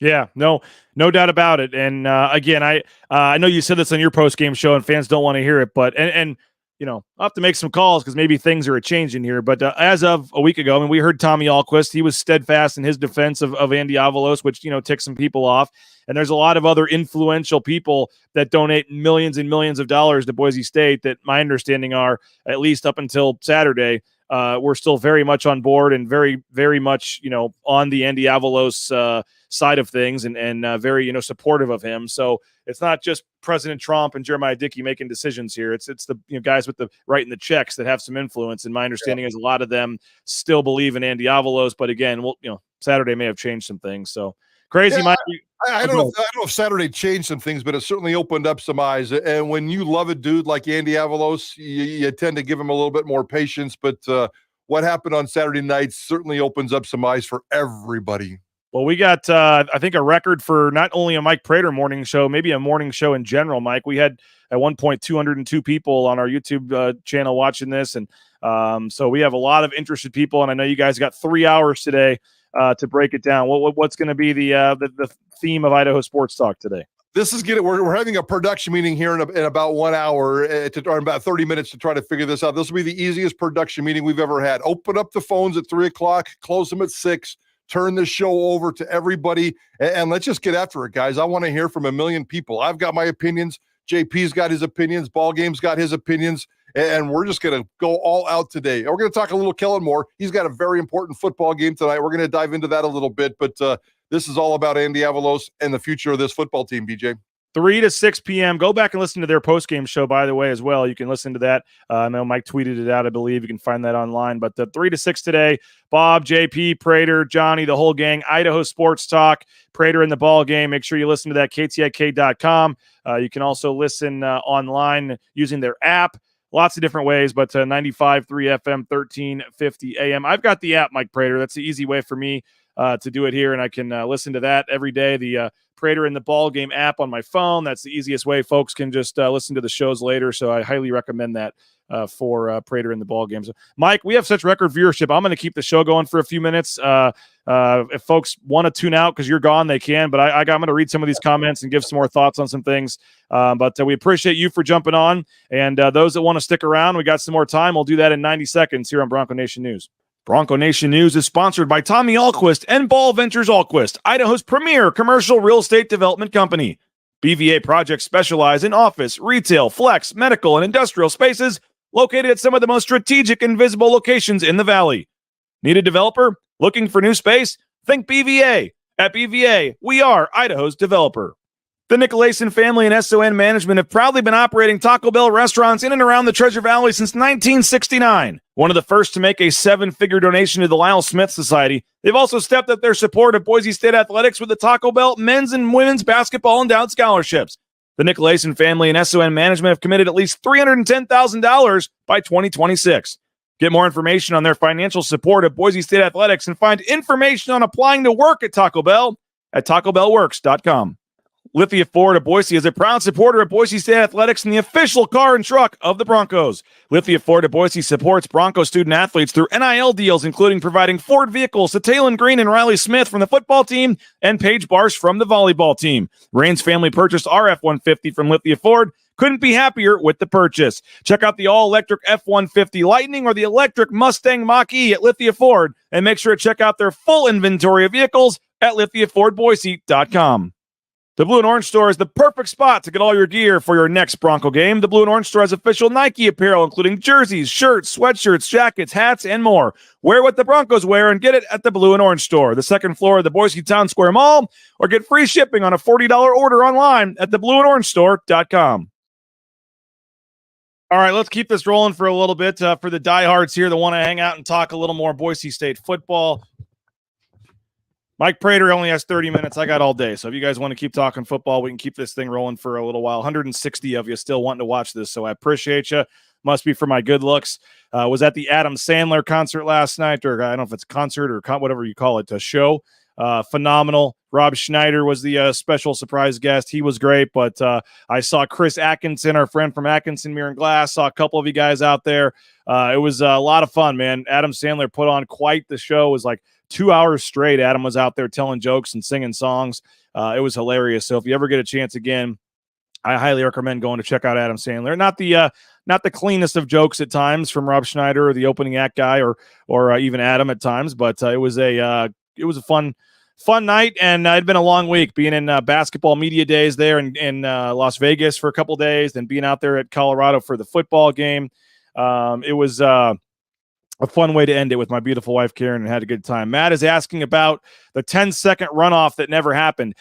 Yeah, no doubt about it. And again, I know you said this on your post-game show, and fans don't want to hear it, but and I'll have to make some calls because maybe things are changing here. But as of a week ago, I mean, we heard Tommy Alquist. He was steadfast in his defense of Andy Avalos, which ticked some people off. And there's a lot of other influential people that donate millions and millions of dollars to Boise State that my understanding are, at least up until Saturday, we're still very much on board and very, very much, on the Andy Avalos side of things and very, supportive of him. So it's not just President Trump and Jeremiah Dickey making decisions here. It's the guys with the writing the checks that have some influence. And my understanding is a lot of them still believe in Andy Avalos. But again, Saturday may have changed some things. So crazy, Mike. I don't know if Saturday changed some things, but it certainly opened up some eyes. And when you love a dude like Andy Avalos, you tend to give him a little bit more patience. But what happened on Saturday night certainly opens up some eyes for everybody. Well, we got, I think, a record for not only a Mike Prater morning show, maybe a morning show in general, Mike. We had, at one point, 202 people on our YouTube channel watching this. And so we have a lot of interested people. And I know you guys got 3 hours today to break it down. What's going to be the theme of Idaho Sports Talk today? This is we're having a production meeting here in about 1 hour, or about 30 minutes to try to figure this out. This will be the easiest production meeting we've ever had. Open up the phones at 3 o'clock, close them at 6, turn the show over to everybody, and let's just get after it, guys. I want to hear from a million people. I've got my opinions. JP's got his opinions. Ball Game's got his opinions, and we're just going to go all out today. And we're going to talk a little Kellen Moore. He's got a very important football game tonight. We're going to dive into that a little bit, but this is all about Andy Avalos and the future of this football team, BJ. 3 to 6 p.m. Go back and listen to their post-game show, by the way, as well. You can listen to that. I know Mike tweeted it out, I believe. You can find that online. But the 3 to 6 today, Bob, JP, Prater, Johnny, the whole gang, Idaho Sports Talk, Prater in the ball game. Make sure you listen to that, KTIK.com. You can also listen online using their app. Lots of different ways, but 95.3 FM, 1350 AM. I've got the app, Mike Prater. That's the easy way for me to do it here, and I can listen to that every day. The Prater in the Ball Game app on my phone. That's the easiest way. Folks can just listen to the shows later, so I highly recommend that for Prater in the Ball Games. Mike, we have such record viewership. I'm going to keep the show going for a few minutes. If folks want to tune out because you're gone, they can, but I'm going to read some of these comments and give some more thoughts on some things. But we appreciate you for jumping on, and those that want to stick around, we got some more time. We'll do that in 90 seconds here on Bronco Nation News. Bronco Nation News is sponsored by Tommy Alquist and Ball Ventures Alquist, Idaho's premier commercial real estate development company. BVA projects specialize in office, retail, flex, medical, and industrial spaces located at some of the most strategic and visible locations in the valley. Need a developer? Looking for new space? Think BVA. At BVA, we are Idaho's developer. The Nicolason family and SON management have proudly been operating Taco Bell restaurants in and around the Treasure Valley since 1969. One of the first to make a 7-figure donation to the Lyle Smith Society, they've also stepped up their support of Boise State athletics with the Taco Bell men's and women's basketball endowed scholarships. The Nicolason family and SON management have committed at least $310,000 by 2026. Get more information on their financial support of Boise State athletics and find information on applying to work at Taco Bell at TacoBellWorks.com. Lithia Ford of Boise is a proud supporter of Boise State Athletics and the official car and truck of the Broncos. Lithia Ford of Boise supports Bronco student athletes through NIL deals, including providing Ford vehicles to Taylon Green and Riley Smith from the football team and Paige Barsh from the volleyball team. Rain's family purchased our F-150 from Lithia Ford. Couldn't be happier with the purchase. Check out the all-electric F-150 Lightning or the electric Mustang Mach-E at Lithia Ford, and make sure to check out their full inventory of vehicles at LithiaFordBoise.com. The Blue and Orange Store is the perfect spot to get all your gear for your next Bronco game. The Blue and Orange Store has official Nike apparel, including jerseys, shirts, sweatshirts, jackets, hats, and more. Wear what the Broncos wear and get it at the Blue and Orange Store, the second floor of the Boise Town Square Mall, or get free shipping on a $40 order online at theblueandorangestore.com. All right, let's keep this rolling for a little bit for the diehards here that want to hang out and talk a little more Boise State football. Mike Prater only has 30 minutes. I got all day. So if you guys want to keep talking football, we can keep this thing rolling for a little while. 160 of you still wanting to watch this, so I appreciate you. Must be for my good looks. Was at the Adam Sandler concert last night, or I don't know if it's a concert or whatever you call it, a show. Phenomenal. Rob Schneider was the special surprise guest. He was great, but I saw Chris Atkinson, our friend from Atkinson Mirror and Glass, saw a couple of you guys out there. It was a lot of fun, man. Adam Sandler put on quite the show. It was like 2 hours straight. Adam was out there telling jokes and singing songs. It was hilarious. So if you ever get a chance again, I highly recommend going to check out Adam Sandler. Not the cleanest of jokes at times from Rob Schneider or the opening act guy or even Adam at times, but it was a fun night, and it'd been a long week being in basketball media days there in Las Vegas for a couple days, then being out there at Colorado for the football game. It was a fun way to end it with my beautiful wife, Karen, and had a good time. Matt is asking about the 10-second runoff that never happened.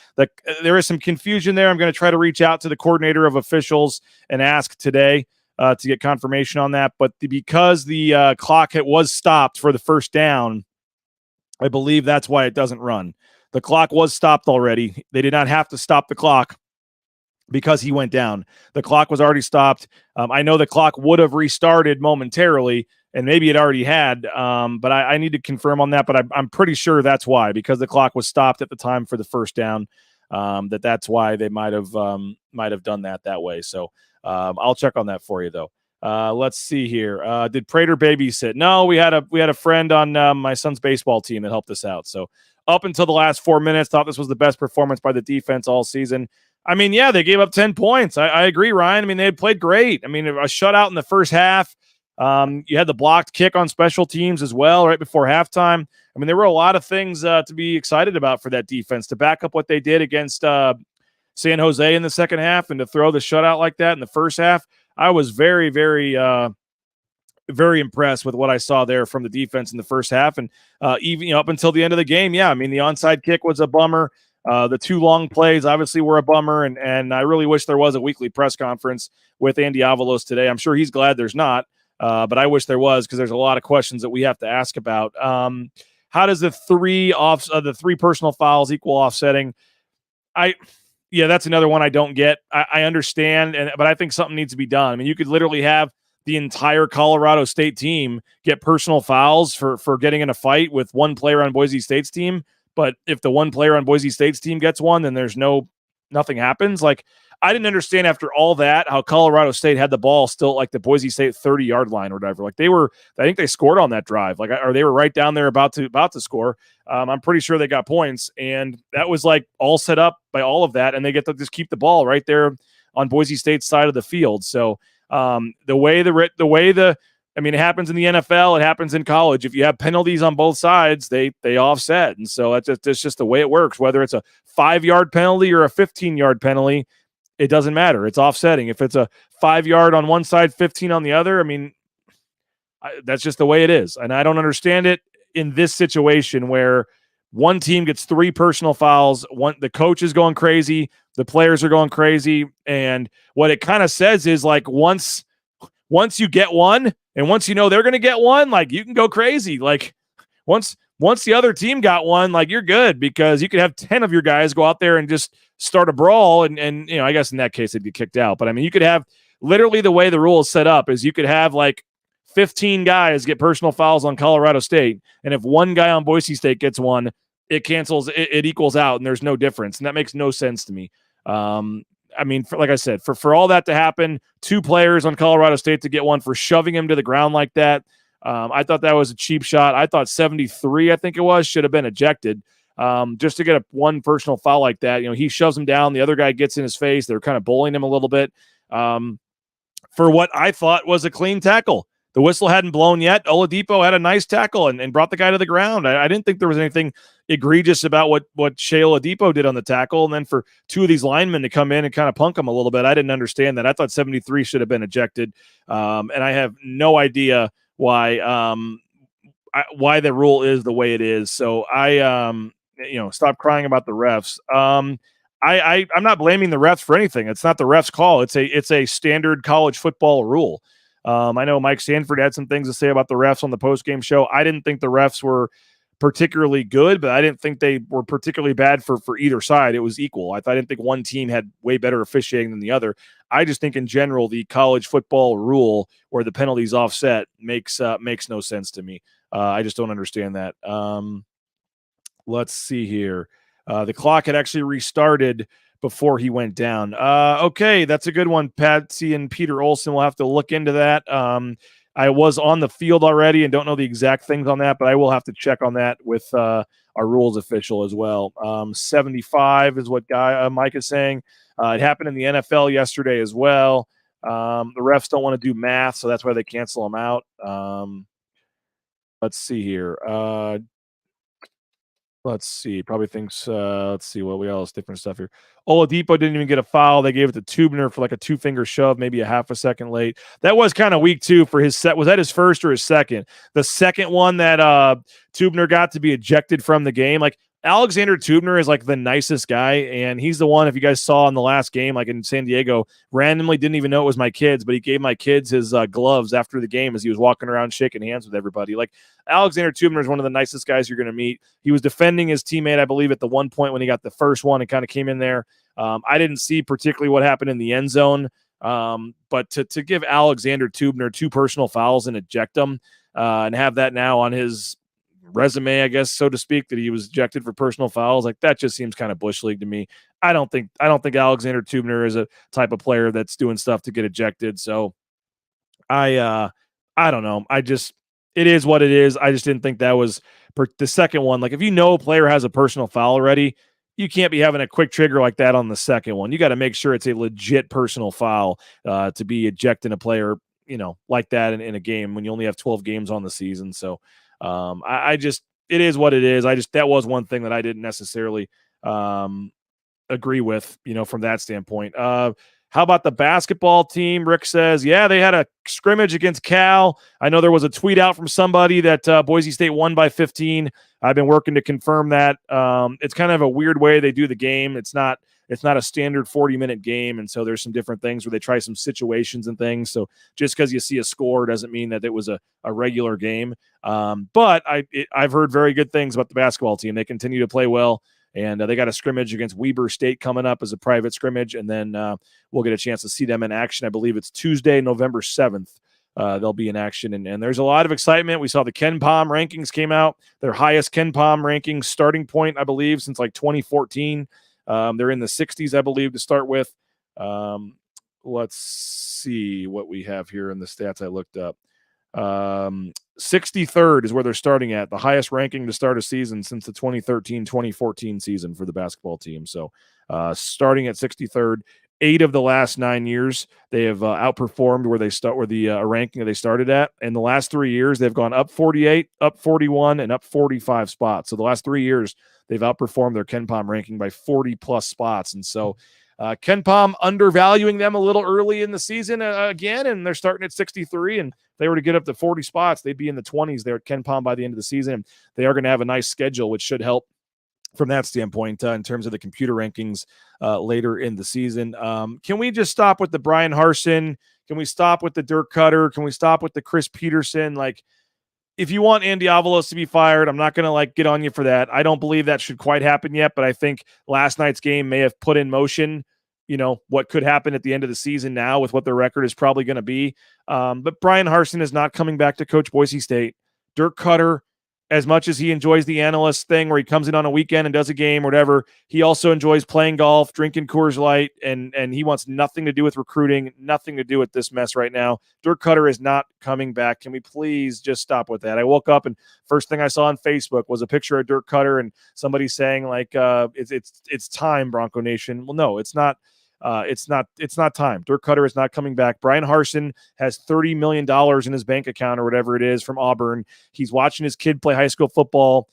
There is some confusion there. I'm going to try to reach out to the coordinator of officials and ask today to get confirmation on that. But because the clock was stopped for the first down, I believe that's why it doesn't run. The clock was stopped already. They did not have to stop the clock because he went down. The clock was already stopped. I know the clock would have restarted momentarily, and maybe it already had, but I need to confirm on that. But I'm pretty sure that's why, because the clock was stopped at the time for the first down. That's why they might have done that way. So I'll check on that for you though. Let's see here. Did Prater babysit? No, we had a friend on my son's baseball team that helped us out. So up until the last 4 minutes, thought this was the best performance by the defense all season. I mean, yeah, they gave up 10 points. I agree, Ryan. I mean, they had played great. I mean, a shutout in the first half. You had the blocked kick on special teams as well right before halftime. I mean, there were a lot of things to be excited about for that defense to back up what they did against San Jose in the second half and to throw the shutout like that in the first half. I was very, very, very impressed with what I saw there from the defense in the first half. And even up until the end of the game, yeah, I mean, the onside kick was a bummer. The 2 long plays obviously were a bummer, and I really wish there was a weekly press conference with Andy Avalos today. I'm sure he's glad there's not, but I wish there was, because there's a lot of questions that we have to ask about. How does the 3 personal fouls equal offsetting? Yeah, that's another one I don't get. I understand, but I think something needs to be done. I mean, you could literally have the entire Colorado State team get personal fouls for getting in a fight with one player on Boise State's team. But if the one player on Boise State's team gets one, then nothing happens. Like, I didn't understand after all that how Colorado State had the ball still like the Boise State 30-yard line or whatever. Like, I think they scored on that drive. Like, or they were right down there about to score. I'm pretty sure they got points, and that was like all set up by all of that, and they get to just keep the ball right there on Boise State's side of the field. So I mean, it happens in the NFL. It happens in college. If you have penalties on both sides, they offset. And so that's just the way it works. Whether it's a 5-yard penalty or a 15-yard penalty, it doesn't matter. It's offsetting. If it's a 5-yard on one side, 15 on the other, I mean, that's just the way it is. And I don't understand it in this situation where one team gets 3 personal fouls. The coach is going crazy. The players are going crazy. And what it kind of says is, like, once you get one, and once you know they're going to get one, like, you can go crazy. Like, once the other team got one, like, you're good, because you could have 10 of your guys go out there and just start a brawl. And I guess in that case they'd be kicked out. But I mean, you could have, literally the way the rule is set up is you could have like 15 guys get personal fouls on Colorado State. And if one guy on Boise State gets one, it cancels, it equals out, and there's no difference. And that makes no sense to me. I mean, like I said, for all that to happen, 2 players on Colorado State to get one for shoving him to the ground like that, I thought that was a cheap shot. I thought 73, I think it was, should have been ejected. Just to get one personal foul like that, he shoves him down. The other guy gets in his face. They're kind of bullying him a little bit for what I thought was a clean tackle. The whistle hadn't blown yet. Oladipo had a nice tackle and brought the guy to the ground. I didn't think there was anything egregious about what Shea Oladipo did on the tackle. And then for 2 of these linemen to come in and kind of punk him a little bit, I didn't understand that. I thought 73 should have been ejected. And I have no idea why the rule is the way it is. So stop crying about the refs. I'm not blaming the refs for anything. It's not the refs' call. It's a standard college football rule. I know Mike Stanford had some things to say about the refs on the postgame show. I didn't think the refs were particularly good, but I didn't think they were particularly bad for either side. It was equal. I didn't think one team had way better officiating than the other. I just think in general, the college football rule where the penalties offset makes no sense to me. I just don't understand that. Let's see here. The clock had actually restarted before he went down. Okay, that's a good one. Patsy and Peter Olson will have to look into that. I was on the field already and don't know the exact things on that, but I will have to check on that with our rules official as well. 75 is what Mike is saying. It happened in the NFL yesterday as well. The refs don't want to do math, so that's why they cancel them out. Let's see here. Let's see. Probably thinks, let's see what we else, different stuff here. Oladipo didn't even get a foul. They gave it to Tubner for like a 2-finger shove, maybe a half a second late. That was kind of weak too for his set. Was that his first or his second? The second one that Tubner got to be ejected from the game. Like, Alexander Tubner is like the nicest guy, and he's the one, if you guys saw in the last game, like in San Diego, randomly didn't even know it was my kids, but he gave my kids his gloves after the game as he was walking around shaking hands with everybody. Like, Alexander Tubner is one of the nicest guys you're going to meet. He was defending his teammate, I believe, at the one point when he got the first one and kind of came in there. I didn't see particularly what happened in the end zone, but to give Alexander Tubner 2 personal fouls and eject him, and have that now on his resume, I guess, so to speak, that he was ejected for personal fouls. Like, that just seems kind of bush league to me. I don't think Alexander Tubner is a type of player that's doing stuff to get ejected. So I don't know. It is what it is. I just didn't think that was the second one. Like, if you know a player has a personal foul already, you can't be having a quick trigger like that on the second one. You got to make sure it's a legit personal foul to be ejecting a player, like that in a game when you only have 12 games on the season. So it is what it is. That was one thing that I didn't necessarily agree with, from that standpoint. How about the basketball team? Rick says, yeah, they had a scrimmage against Cal. I know there was a tweet out from somebody that Boise State won by 15. I've been working to confirm that. It's kind of a weird way they do the game. It's not a standard 40-minute game, and so there's some different things where they try some situations and things. So just because you see a score doesn't mean that it was a regular game. But I've heard very good things about the basketball team. They continue to play well. And they got a scrimmage against Weber State coming up as a private scrimmage, and then we'll get a chance to see them in action. I believe it's Tuesday, November 7th. They'll be in action, and there's a lot of excitement. We saw the Ken Pom rankings came out, their highest Ken Pom rankings starting point, I believe, since like 2014. They're in the 60s, I believe, to start with. Let's see what we have here in the stats I looked up. 63rd is where they're starting at, the highest ranking to start a season since the 2013-2014 season for the basketball team. So starting at 63rd, 8 of the last 9 years they have outperformed where the ranking that they started at. In the last 3 years, they've gone up 48, up 41, and up 45 spots. So the last 3 years, they've outperformed their Ken Pom ranking by 40 plus spots. And so Ken Pom undervaluing them a little early in the season again, and they're starting at 63. And if they were to get up to 40 spots, they'd be in the 20s there at Ken Pom by the end of the season. They are going to have a nice schedule, which should help from that standpoint in terms of the computer rankings later in the season. Can we just stop with the Brian Harsin? Can we stop with the Dirk Cutter? Can we stop with the Chris Peterson? Like, if you want Andy Avalos to be fired, I'm not going to get on you for that. I don't believe that should quite happen yet, but I think last night's game may have put in motion, what could happen at the end of the season now with what their record is probably going to be. But Brian Harsin is not coming back to coach Boise State. Dirk Cutter, as much as he enjoys the analyst thing where he comes in on a weekend and does a game or whatever, he also enjoys playing golf, drinking Coors Light, and he wants nothing to do with recruiting, nothing to do with this mess right now. Dirk Cutter is not coming back. Can we please just stop with that? I woke up and first thing I saw on Facebook was a picture of Dirk Cutter and somebody saying it's time, Bronco Nation. Well, no, it's not. It's not time. Dirk Cutter is not coming back. Brian Harsin has $30 million in his bank account or whatever it is from Auburn. He's watching his kid play high school football.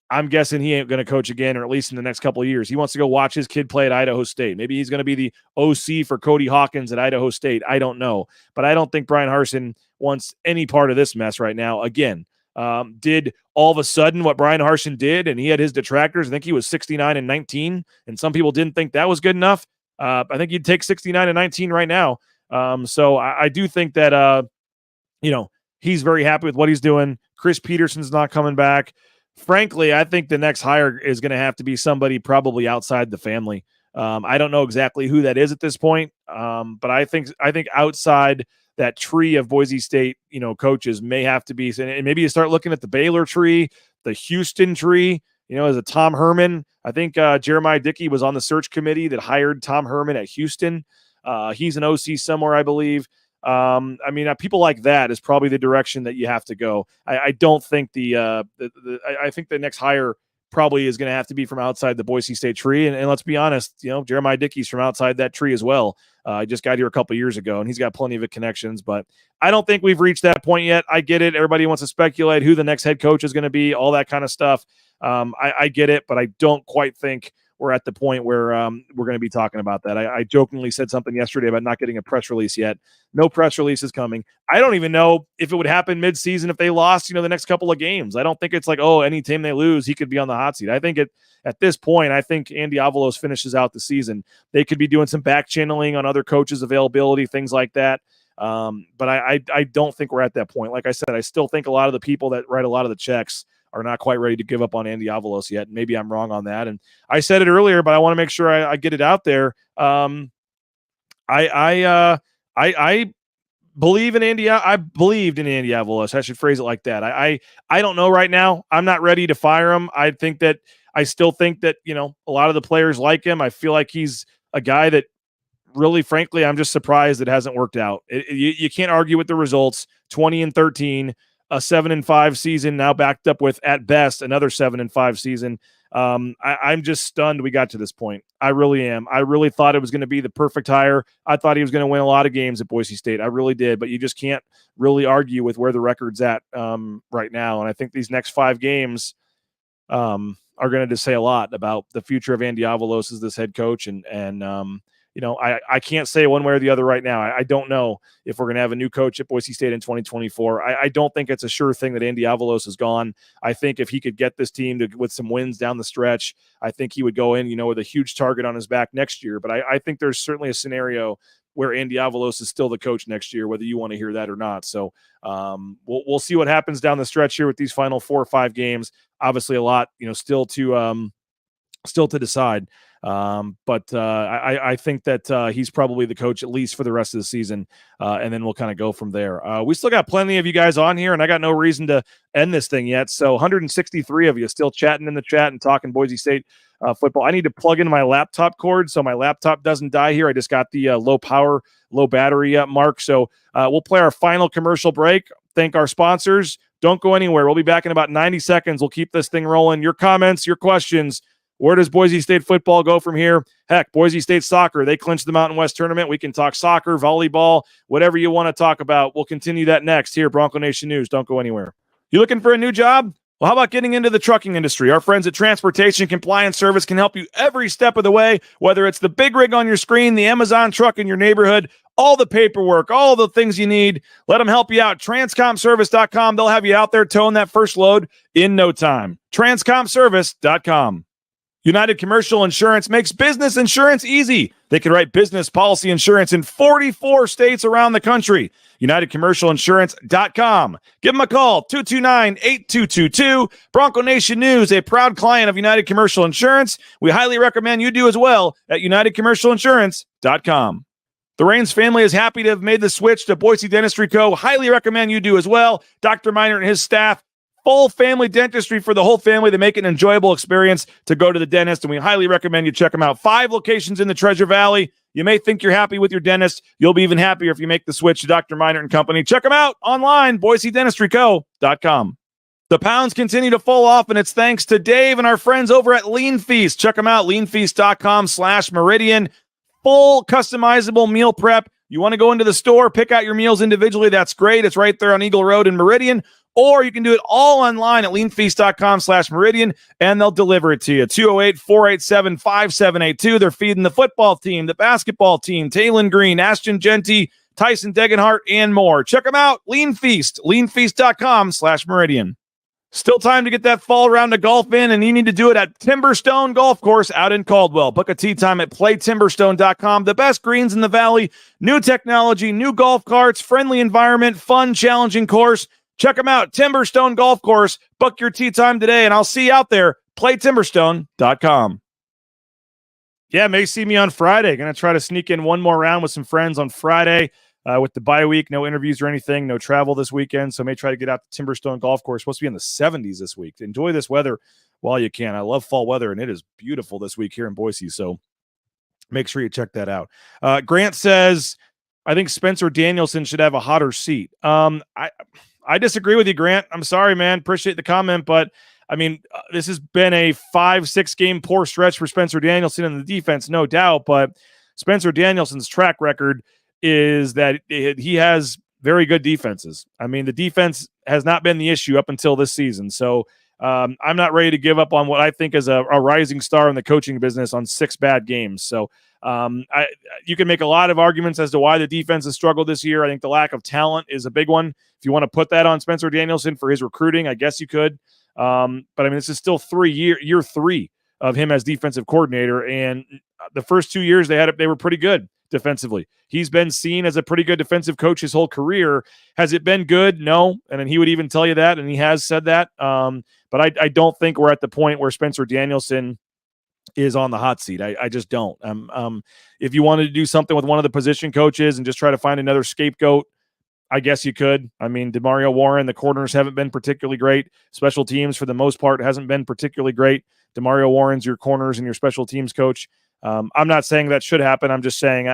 I'm guessing he ain't going to coach again, or at least in the next couple of years. He wants to go watch his kid play at Idaho State. Maybe he's going to be the OC for Cody Hawkins at Idaho State. I don't know. But I don't think Brian Harsin wants any part of this mess right now. Again, did all of a sudden what Brian Harsin did, and he had his detractors. I think he was 69-19, and some people didn't think that was good enough. I think you'd take 69-19 right now. So I do think that, he's very happy with what he's doing. Chris Peterson's not coming back. Frankly, I think the next hire is going to have to be somebody probably outside the family. I don't know exactly who that is at this point. But I think outside that tree of Boise State, coaches may have to be, and maybe you start looking at the Baylor tree, the Houston tree, as a Tom Herman. I think Jeremiah Dickey was on the search committee that hired Tom Herman at Houston. He's an OC somewhere, I believe. People like that is probably the direction that you have to go. I don't think I think the next hire probably is going to have to be from outside the Boise State tree. And let's be honest, Jeremiah Dickey's from outside that tree as well. I just got here a couple years ago, and he's got plenty of connections, but I don't think we've reached that point yet. I get it. Everybody wants to speculate who the next head coach is going to be, all that kind of stuff. I get it, but I don't quite think we're at the point where we're going to be talking about that. I jokingly said something yesterday about not getting a press release yet. No press release is coming. I don't even know if it would happen mid-season if they lost, the next couple of games. I don't think it's like, any team they lose, he could be on the hot seat. I think at this point, I think Andy Avalos finishes out the season. They could be doing some back channeling on other coaches' availability, things like that. But I don't think we're at that point. Like I said, I still think a lot of the people that write a lot of the checks are not quite ready to give up on Andy Avalos yet. Maybe I'm wrong on that. And I said it earlier, but I want to make sure I get it out there. I believe in Andy. I believed in Andy Avalos. I should phrase it like that. I don't know right now. I'm not ready to fire him. I still think that, a lot of the players like him. I feel like he's a guy that really, frankly, I'm just surprised it hasn't worked out. You can't argue with the results. 20-13, a 7-5 season, now backed up with, at best, another 7-5 season. I'm just stunned we got to this point. I really am. I really thought it was going to be the perfect hire. I thought he was going to win a lot of games at Boise State. I really did, but you just can't really argue with where the record's at right now. And I think these next 5 games are going to just say a lot about the future of Andy Avalos as this head coach. I can't say one way or the other right now. I don't know if we're going to have a new coach at Boise State in 2024. I don't think it's a sure thing that Andy Avalos is gone. I think if he could get this team with some wins down the stretch, I think he would go in, with a huge target on his back next year. But I think there's certainly a scenario where Andy Avalos is still the coach next year, whether you want to hear that or not. So we'll see what happens down the stretch here with these final 4 or 5 games. Obviously a lot, still to decide. But I think that he's probably the coach, at least for the rest of the season. And then we'll kind of go from there. We still got plenty of you guys on here, and I got no reason to end this thing yet. So 163 of you still chatting in the chat and talking Boise State football. I need to plug in my laptop cord so my laptop doesn't die here. I just got the low power, low battery mark. So we'll play our final commercial break. Thank our sponsors. Don't go anywhere. We'll be back in about 90 seconds. We'll keep this thing rolling. Your comments, your questions. Where does Boise State football go from here? Heck, Boise State soccer, they clinched the Mountain West tournament. We can talk soccer, volleyball, whatever you want to talk about. We'll continue that next here, Bronco Nation News. Don't go anywhere. You looking for a new job? Well, how about getting into the trucking industry? Our friends at Transportation Compliance Service can help you every step of the way, whether it's the big rig on your screen, the Amazon truck in your neighborhood, all the paperwork, all the things you need. Let them help you out. Transcomservice.com. They'll have you out there towing that first load in no time. Transcomservice.com. United Commercial Insurance makes business insurance easy. They can write business policy insurance in 44 states around the country. UnitedCommercialInsurance.com. Give them a call, 229-8222. Bronco Nation News, a proud client of United Commercial Insurance. We highly recommend you do as well at UnitedCommercialInsurance.com. The Raines family is happy to have made the switch to Boise Dentistry Co. Highly recommend you do as well. Dr. Miner and his staff, full family dentistry for the whole family. They make it an enjoyable experience to go to the dentist, and we highly recommend you check them out. 5 locations in the Treasure Valley. You may think you're happy with your dentist. You'll be even happier if you make the switch to Dr. Miner and Company. Check them out online, BoiseDentistryCo.com. The pounds continue to fall off, and it's thanks to Dave and our friends over at Lean Feast. Check them out, leanfeast.com/Meridian. Full customizable meal prep. You want to go into the store, pick out your meals individually. That's great. It's right there on Eagle Road in Meridian. Or you can do it all online at leanfeast.com/Meridian, and they'll deliver it to you. 208-487-5782. They're feeding the football team, the basketball team, Taylon Green, Ashton Genty, Tyson Degenhart, and more. Check them out. Lean Feast, leanfeast.com/Meridian. Still time to get that fall round of golf in, and you need to do it at Timberstone Golf Course out in Caldwell. Book a tee time at playtimberstone.com. The best greens in the valley, new technology, new golf carts, friendly environment, fun, challenging course. Check them out, Timberstone Golf Course. Book your tee time today, and I'll see you out there. PlayTimberstone.com. Yeah, may see me on Friday. Going to try to sneak in one more round with some friends on Friday with the bye week. No interviews or anything. No travel this weekend, so may try to get out to Timberstone Golf Course. Supposed to be in the 70s this week. Enjoy this weather while you can. I love fall weather, and it is beautiful this week here in Boise, so make sure you check that out. Grant says, I think Spencer Danielson should have a hotter seat. I disagree with you, Grant. I'm sorry, man. Appreciate the comment, but I mean, this has been a 5-6 game poor stretch for Spencer Danielson in the defense, no doubt, but Spencer Danielson's track record is that he has very good defenses. I mean, the defense has not been the issue up until this season, so I'm not ready to give up on what I think is a rising star in the coaching business on 6 bad games. So you can make a lot of arguments as to why the defense has struggled this year. I think the lack of talent is a big one. If you want to put that on Spencer Danielson for his recruiting, I guess you could. But I mean, this is still year 3 of him as defensive coordinator. And the first 2 years they were pretty good defensively. He's been seen as a pretty good defensive coach his whole career. Has it been good? No. And then he would even tell you that, and he has said that. But I don't think we're at the point where Spencer Danielson is on the hot seat. I just don't. If you wanted to do something with one of the position coaches and just try to find another scapegoat, I guess you could. I mean, DeMario Warren, the corners haven't been particularly great. Special teams, for the most part, hasn't been particularly great. DeMario Warren's your corners and your special teams coach. I'm not saying that should happen. I'm just saying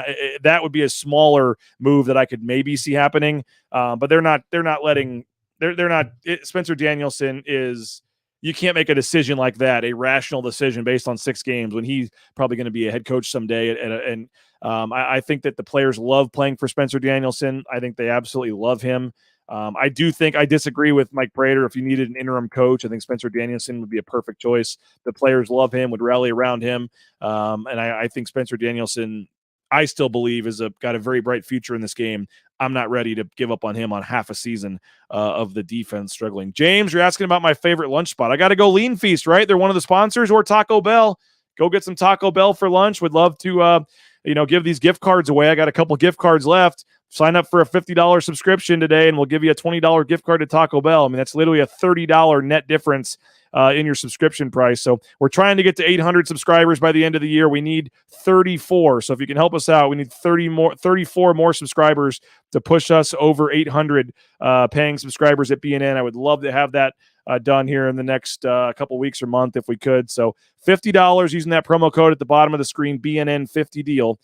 that would be a smaller move that I could maybe see happening. But they're not letting. They're not. Spencer Danielson is. You can't make a decision like that, a rational decision based on 6 games, when he's probably going to be a head coach someday. And I think that the players love playing for Spencer Danielson. I think they absolutely love him. I do think I disagree with Mike Prater. If you needed an interim coach, I think Spencer Danielson would be a perfect choice. The players love him, would rally around him. And I think Spencer Danielson, I still believe, got a very bright future in this game. I'm not ready to give up on him on half a season of the defense struggling. James, you're asking about my favorite lunch spot. I got to go Lean Feast, right? They're one of the sponsors, or Taco Bell. Go get some Taco Bell for lunch. Would love to, give these gift cards away. I got a couple gift cards left. Sign up for a $50 subscription today, and we'll give you a $20 gift card to Taco Bell. I mean, that's literally a $30 net difference in your subscription price. So we're trying to get to 800 subscribers by the end of the year. We need 34. So if you can help us out, we need 34 more subscribers to push us over 800 paying subscribers at BNN. I would love to have that done here in the next couple weeks or month if we could. So $50 using that promo code at the bottom of the screen, BNN50 deal.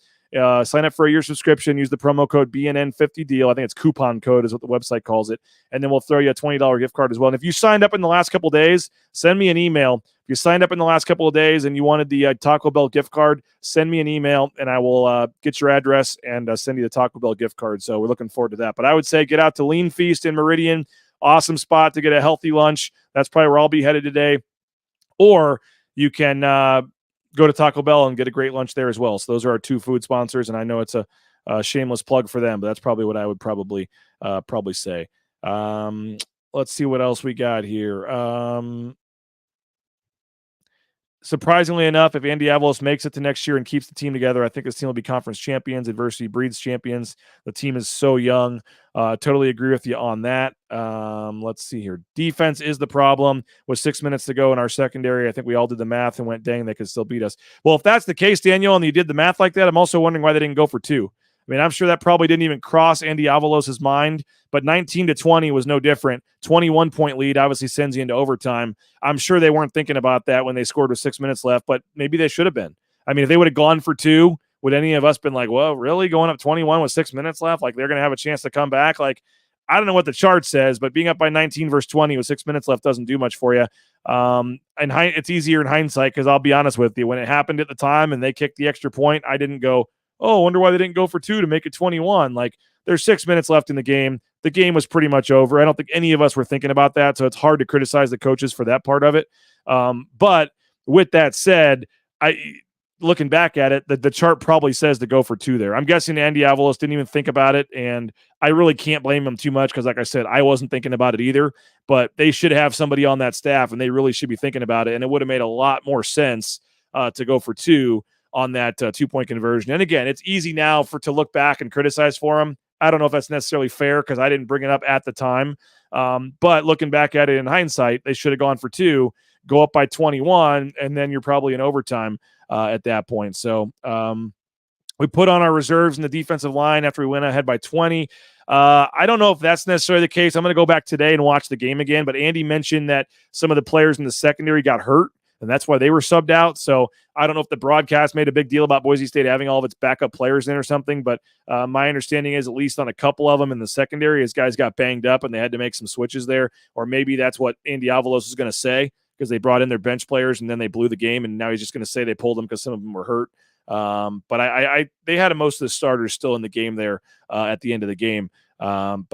Sign up for a year subscription. Use the promo code BNN50 deal. I think it's coupon code is what the website calls it. And then we'll throw you a $20 gift card as well. And if you signed up in the last couple of days, send me an email. If you signed up in the last couple of days and you wanted the Taco Bell gift card, send me an email and I will get your address and send you the Taco Bell gift card. So we're looking forward to that. But I would say get out to Lean Feast in Meridian. Awesome spot to get a healthy lunch. That's probably where I'll be headed today. Or you can go to Taco Bell and get a great lunch there as well. So those are our 2 food sponsors, and I know it's a shameless plug for them, but that's probably what I would probably say. Let's see what else we got here. Surprisingly enough, if Andy Avalos makes it to next year and keeps the team together, I think this team will be conference champions. Adversity breeds champions. The team is so young. Totally agree with you on that. Let's see here. Defense is the problem. With 6 minutes to go in our secondary, I think we all did the math and went, dang, they could still beat us. Well, if that's the case, Daniel, and you did the math like that, I'm also wondering why they didn't go for 2. I mean, I'm sure that probably didn't even cross Andy Avalos' mind, but 19-20 was no different. 21-point lead obviously sends you into overtime. I'm sure they weren't thinking about that when they scored with 6 minutes left, but maybe they should have been. I mean, if they would have gone for 2, would any of us been like, well, really, going up 21 with 6 minutes left? Like, they're going to have a chance to come back? Like, I don't know what the chart says, but being up by 19 versus 20 with 6 minutes left doesn't do much for you. And it's easier in hindsight because I'll be honest with you, when it happened at the time and they kicked the extra point, I didn't go, oh, I wonder why they didn't go for 2 to make it 21. Like, there's 6 minutes left in the game. The game was pretty much over. I don't think any of us were thinking about that, so it's hard to criticize the coaches for that part of it. But with that said, looking back at it, the chart probably says to go for 2 there. I'm guessing Andy Avalos didn't even think about it, and I really can't blame him too much because, like I said, I wasn't thinking about it either. But they should have somebody on that staff, and they really should be thinking about it, and it would have made a lot more sense to go for 2 on that 2-point conversion. And again, it's easy now to look back and criticize for him. I don't know if that's necessarily fair because I didn't bring it up at the time. But looking back at it in hindsight, they should have gone for 2, go up by 21, and then you're probably in overtime at that point. So we put on our reserves in the defensive line after we went ahead by 20. I don't know if that's necessarily the case. I'm going to go back today and watch the game again. But Andy mentioned that some of the players in the secondary got hurt, and that's why they were subbed out. So I don't know if the broadcast made a big deal about Boise State having all of its backup players in or something, but my understanding is at least on a couple of them in the secondary, his guys got banged up and they had to make some switches there. Or maybe that's what Andy Avalos is going to say because they brought in their bench players and then they blew the game, and now he's just going to say they pulled them because some of them were hurt. But they had most of the starters still in the game there at the end of the game. I'll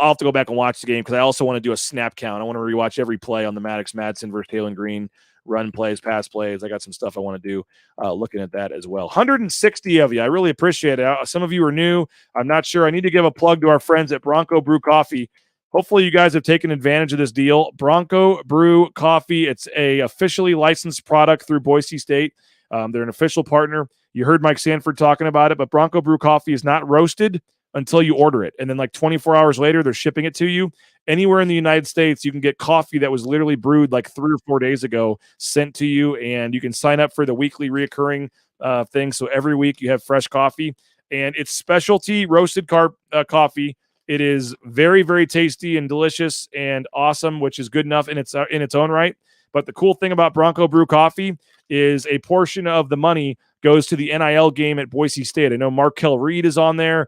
have to go back and watch the game because I also want to do a snap count. I want to rewatch every play on the Maddox Madsen versus Taylor Green, run plays, pass plays. I got some stuff I want to do looking at that as well. 160 of you. I really appreciate it. Some of you are new. I'm not sure. I need to give a plug to our friends at Bronco Brew Coffee. Hopefully you guys have taken advantage of this deal. Bronco Brew Coffee. It's a officially licensed product through Boise State. They're an official partner. You heard Mike Sanford talking about it, but Bronco Brew Coffee is not roasted until you order it. And then like 24 hours later, they're shipping it to you. Anywhere in the United States, you can get coffee that was literally brewed like 3 or 4 days ago sent to you, and you can sign up for the weekly reoccurring thing. So every week you have fresh coffee. and it's specialty roasted coffee. It is very, very tasty and delicious and awesome, which is good enough in its own right. But the cool thing about Bronco Brew Coffee is a portion of the money goes to the NIL game at Boise State. I know Markel Reed is on there,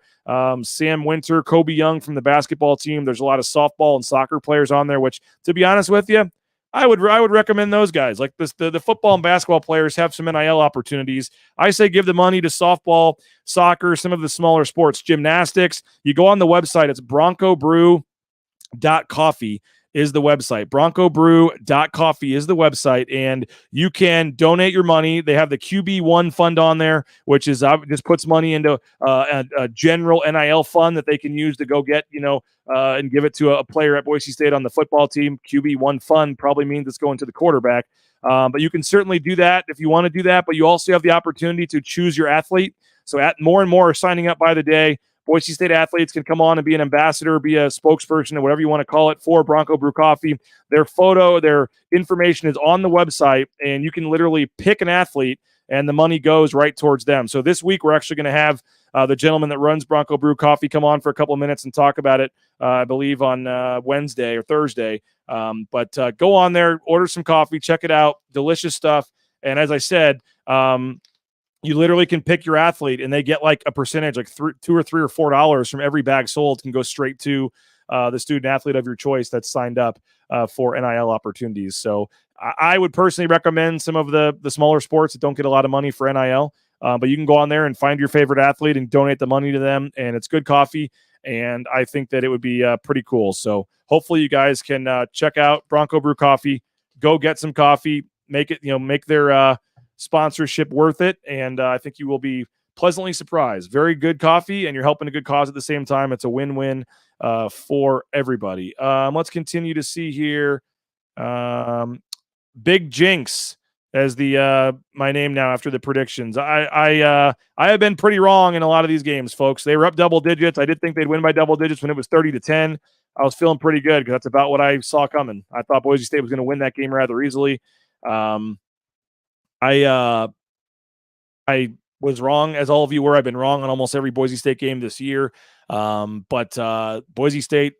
Sam Winter, Kobe Young from the basketball team. There's a lot of softball and soccer players on there, which, to be honest with you, I would recommend those guys. Like the football and basketball players have some NIL opportunities. I say give the money to softball, soccer, some of the smaller sports, gymnastics. You go on the website, it's broncobrew.coffee is the website. Broncobrew.coffee is the website, and you can donate your money. They have the QB1 fund on there, which is just puts money into a general NIL fund that they can use to go get, and give it to a player at Boise State on the football team. QB1 fund probably means it's going to the quarterback. But you can certainly do that if you want to do that, but you also have the opportunity to choose your athlete. So more and more are signing up by the day. Boise State athletes can come on and be an ambassador, be a spokesperson, or whatever you want to call it, for Bronco Brew Coffee. Their photo, their information is on the website, and you can literally pick an athlete, and the money goes right towards them. So this week, we're actually going to have the gentleman that runs Bronco Brew Coffee come on for a couple of minutes and talk about it, I believe, on Wednesday or Thursday. But go on there, order some coffee, check it out. Delicious stuff. And as I said, you literally can pick your athlete, and they get like a percentage, like $2 or $3 or $4 from every bag sold, can go straight to the student athlete of your choice that's signed up for NIL opportunities. So I would personally recommend some of the smaller sports that don't get a lot of money for NIL, but you can go on there and find your favorite athlete and donate the money to them, and it's good coffee. And I think that it would be pretty cool. So hopefully you guys can check out Bronco Brew Coffee, go get some coffee, make their sponsorship worth it, and I think you will be pleasantly surprised. Very good coffee, and you're helping a good cause at the same time. It's a win-win for everybody. Let's continue to see here. Big Jinx as the my name now after the predictions. I have been pretty wrong in a lot of these games, folks. They were up double digits. I did think they'd win by double digits when it was 30-10. I was feeling pretty good because that's about what I saw coming. I thought Boise State was going to win that game rather easily. I was wrong, as all of you were. I've been wrong on almost every Boise State game this year. But Boise State,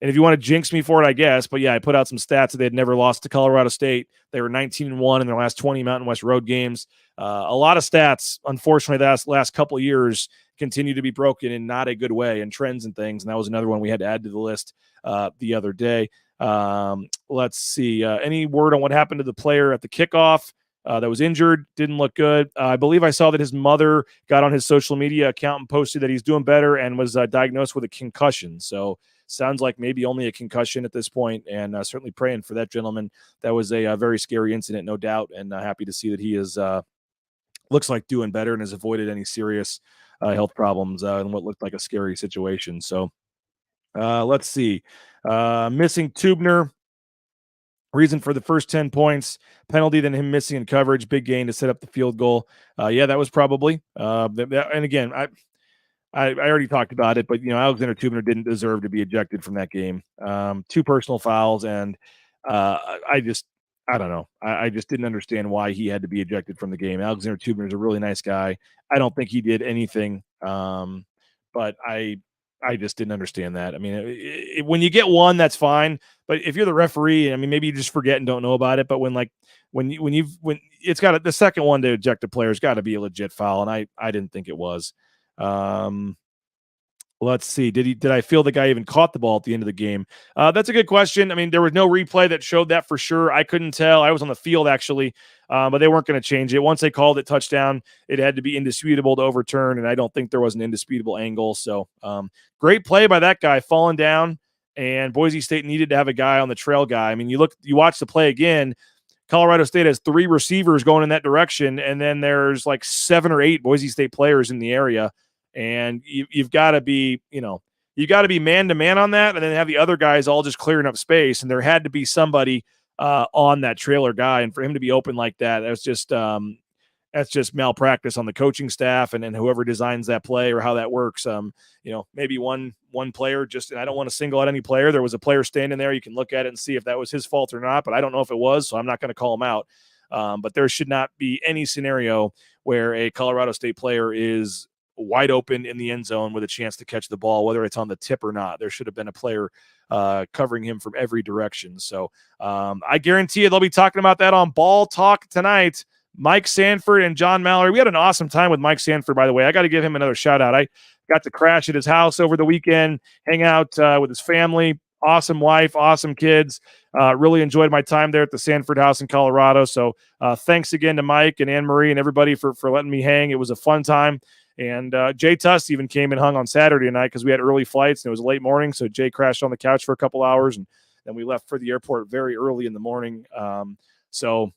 and if you want to jinx me for it, I guess. But yeah, I put out some stats that they had never lost to Colorado State. They were 19-1 in their last 20 Mountain West road games. A lot of stats, unfortunately, the last couple of years continue to be broken in not a good way, and trends and things. And that was another one we had to add to the list the other day. Let's see. Any word on what happened to the player at the kickoff that was injured? Didn't look good. I believe I saw that his mother got on his social media account and posted that he's doing better and was diagnosed with a concussion. So sounds like maybe only a concussion at this point, and certainly praying for that gentleman. That was a very scary incident, no doubt, and happy to see that he is looks like doing better and has avoided any serious health problems in what looked like a scary situation. So let's see. Missing Tubner. Reason for the first 10 points, penalty, then him missing in coverage, big gain to set up the field goal. Yeah, that was probably. And again, I already talked about it, but Alexander Tubner didn't deserve to be ejected from that game. 2 personal fouls, and I don't know. I just didn't understand why he had to be ejected from the game. Alexander Tubner is a really nice guy. I don't think he did anything, but I just didn't understand that. I mean, when you get one, that's fine. But if you're the referee, I mean, maybe you just forget and don't know about it. But when it's got the second one to eject a player's got to be a legit foul, and I didn't think it was. Let's see. Did I feel the guy even caught the ball at the end of the game? That's a good question. I mean, there was no replay that showed that for sure. I couldn't tell. I was on the field actually, but they weren't going to change it. Once they called it touchdown, it had to be indisputable to overturn, and I don't think there was an indisputable angle. So great play by that guy falling down, and Boise State needed to have a guy on the trail guy. I mean, you watch the play again. Colorado State has 3 receivers going in that direction, and then there's like 7 or 8 Boise State players in the area. And you've got to be, you got to be man to man on that, and then have the other guys all just clearing up space. And there had to be somebody on that trailer guy, and for him to be open like that, that's just malpractice on the coaching staff and whoever designs that play or how that works. Maybe one player and I don't want to single out any player. There was a player standing there. You can look at it and see if that was his fault or not, but I don't know if it was, so I'm not going to call him out. But there should not be any scenario where a Colorado State player is wide open in the end zone with a chance to catch the ball, whether it's on the tip or not. There should have been a player covering him from every direction. So I guarantee you they'll be talking about that on Ball Talk tonight. Mike Sanford and John Mallory. We had an awesome time with Mike Sanford, by the way. I got to give him another shout out. I got to crash at his house over the weekend, hang out with his family. Awesome wife, awesome kids. Really enjoyed my time there at the Sanford House in Colorado. So thanks again to Mike and Anne Marie and everybody for letting me hang. It was a fun time. And Jay Tuss even came and hung on Saturday night because we had early flights and it was a late morning. So Jay crashed on the couch for a couple hours, and then we left for the airport very early in the morning. So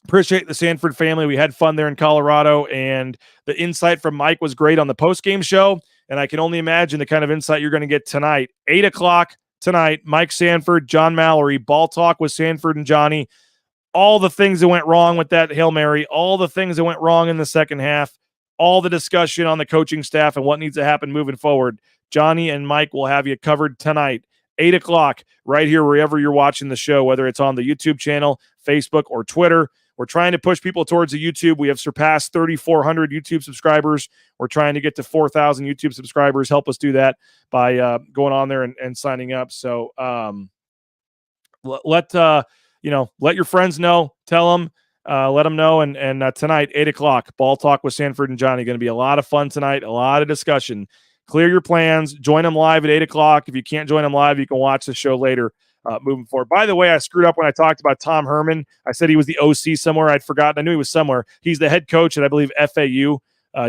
appreciate the Sanford family. We had fun there in Colorado, and the insight from Mike was great on the post-game show. And I can only imagine the kind of insight you're going to get tonight. 8 o'clock tonight, Mike Sanford, John Mallory, Ball Talk with Sanford and Johnny. All the things that went wrong with that Hail Mary, all the things that went wrong in the second half, all the discussion on the coaching staff and what needs to happen moving forward. Johnny and Mike will have you covered tonight, 8 o'clock, right here, wherever you're watching the show, whether it's on the YouTube channel, Facebook, or Twitter. We're trying to push people towards the YouTube. We have surpassed 3,400 YouTube subscribers. We're trying to get to 4,000 YouTube subscribers. Help us do that by going on there and signing up. So let your friends know. Tell them. Let them know. And tonight, 8 o'clock, Ball Talk with Sanford and Johnny. Going to be a lot of fun tonight, a lot of discussion. Clear your plans. Join them live at 8 o'clock. If you can't join them live, you can watch the show later. Moving forward. By the way, I screwed up when I talked about Tom Herman. I said he was the OC somewhere. I'd forgotten. I knew he was somewhere. He's the head coach at, I believe, FAU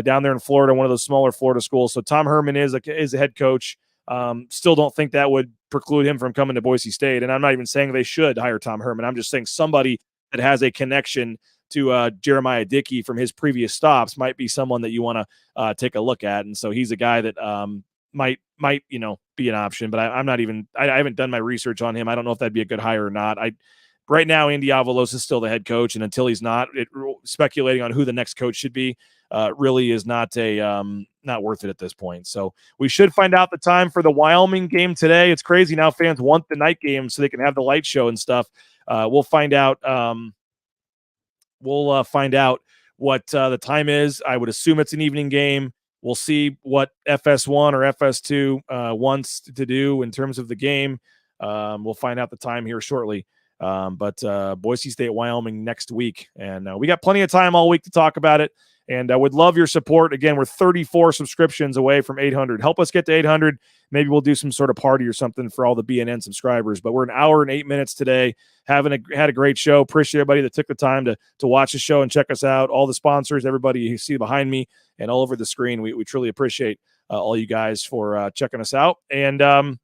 down there in Florida, one of those smaller Florida schools. So Tom Herman is a head coach. Still don't think that would preclude him from coming to Boise State. And I'm not even saying they should hire Tom Herman. I'm just saying somebody that has a connection to Jeremiah Dickey from his previous stops might be someone that you want to take a look at. And so he's a guy that might be an option, but I haven't done my research on him. I don't know if that'd be a good hire or not. Right now, Andy Avalos is still the head coach, and until he's not, speculating on who the next coach should be really is not worth it at this point. So we should find out the time for the Wyoming game today. It's crazy now. Fans want the night game so they can have the light show and stuff. We'll find out. We'll find out what the time is. I would assume it's an evening game. We'll see what FS1 or FS2 wants to do in terms of the game. We'll find out the time here shortly. But Boise State, Wyoming next week. And we got plenty of time all week to talk about it. And I would love your support. Again, we're 34 subscriptions away from 800. Help us get to 800. Maybe we'll do some sort of party or something for all the BNN subscribers. But we're an hour and 8 minutes today. Had a great show. Appreciate everybody that took the time to watch the show and check us out. All the sponsors, everybody you see behind me and all over the screen. We truly appreciate all you guys for checking us out. And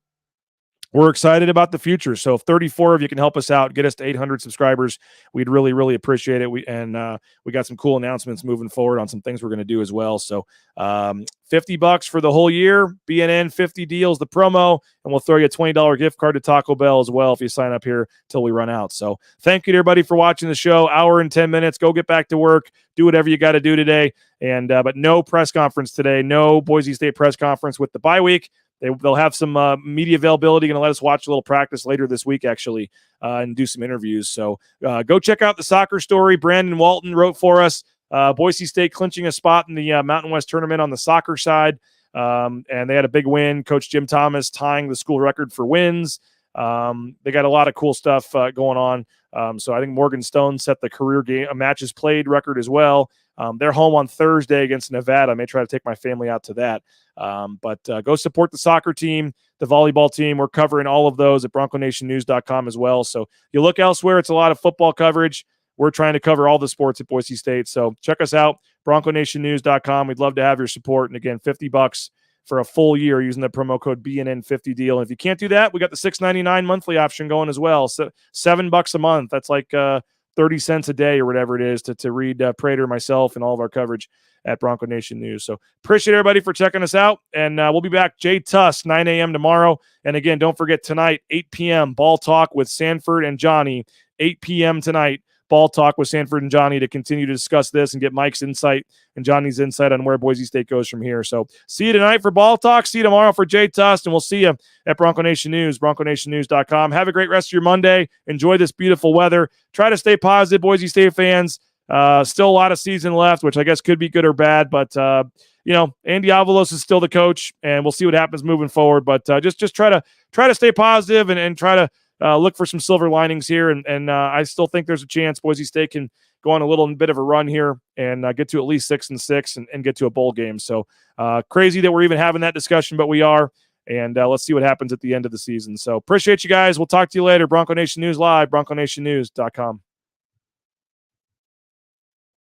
we're excited about the future. So if 34 of you can help us out, get us to 800 subscribers, we'd really, really appreciate it. We got some cool announcements moving forward on some things we're going to do as well. So $50 for the whole year, BNN 50 deals, the promo, and we'll throw you a $20 gift card to Taco Bell as well if you sign up here till we run out. So thank you to everybody for watching the show. Hour and 10 minutes. Go get back to work. Do whatever you got to do today. And but no press conference today. No Boise State press conference with the bye week. They'll have some media availability. Going to let us watch a little practice later this week, actually, and do some interviews. So go check out the soccer story. Brandon Walton wrote for us. Boise State clinching a spot in the Mountain West tournament on the soccer side. And they had a big win. Coach Jim Thomas tying the school record for wins. They got a lot of cool stuff going on. So I think Morgan Stone set the career game matches played record as well. They're home on Thursday against Nevada. I may try to take my family out to that. But go support the soccer team, the volleyball team. We're covering all of those at BroncoNationNews.com as well. So you look elsewhere, it's a lot of football coverage. We're trying to cover all the sports at Boise State. So check us out, BroncoNationNews.com. We'd love to have your support. And again, $50 for a full year using the promo code BNN50 deal. And if you can't do that, we got the $6.99 monthly option going as well. So $7 a month. That's like 30 cents a day or whatever it is to read Prater, myself, and all of our coverage at Bronco Nation News. So appreciate everybody for checking us out. And we'll be back, Jay Tuss, 9 a.m. tomorrow. And again, don't forget tonight, 8 p.m., Ball Talk with Sanford and Johnny. 8 p.m. tonight, Ball Talk with Sanford and Johnny to continue to discuss this and get Mike's insight and Johnny's insight on where Boise State goes from here. So see you tonight for Ball Talk. See you tomorrow for Jay Tuss, and we'll see you at Bronco Nation News, BroncoNationNews.com. Have a great rest of your Monday. Enjoy this beautiful weather. Try to stay positive, Boise State fans. Still a lot of season left, which I guess could be good or bad, but Andy Avalos is still the coach, and we'll see what happens moving forward. But just try to stay positive and try to look for some silver linings here. And I still think there's a chance Boise State can go on a little bit of a run here and get to at least 6-6 and get to a bowl game. So crazy that we're even having that discussion, but we are. And let's see what happens at the end of the season. So appreciate you guys. We'll talk to you later. Bronco Nation News Live, BroncoNationNews.com.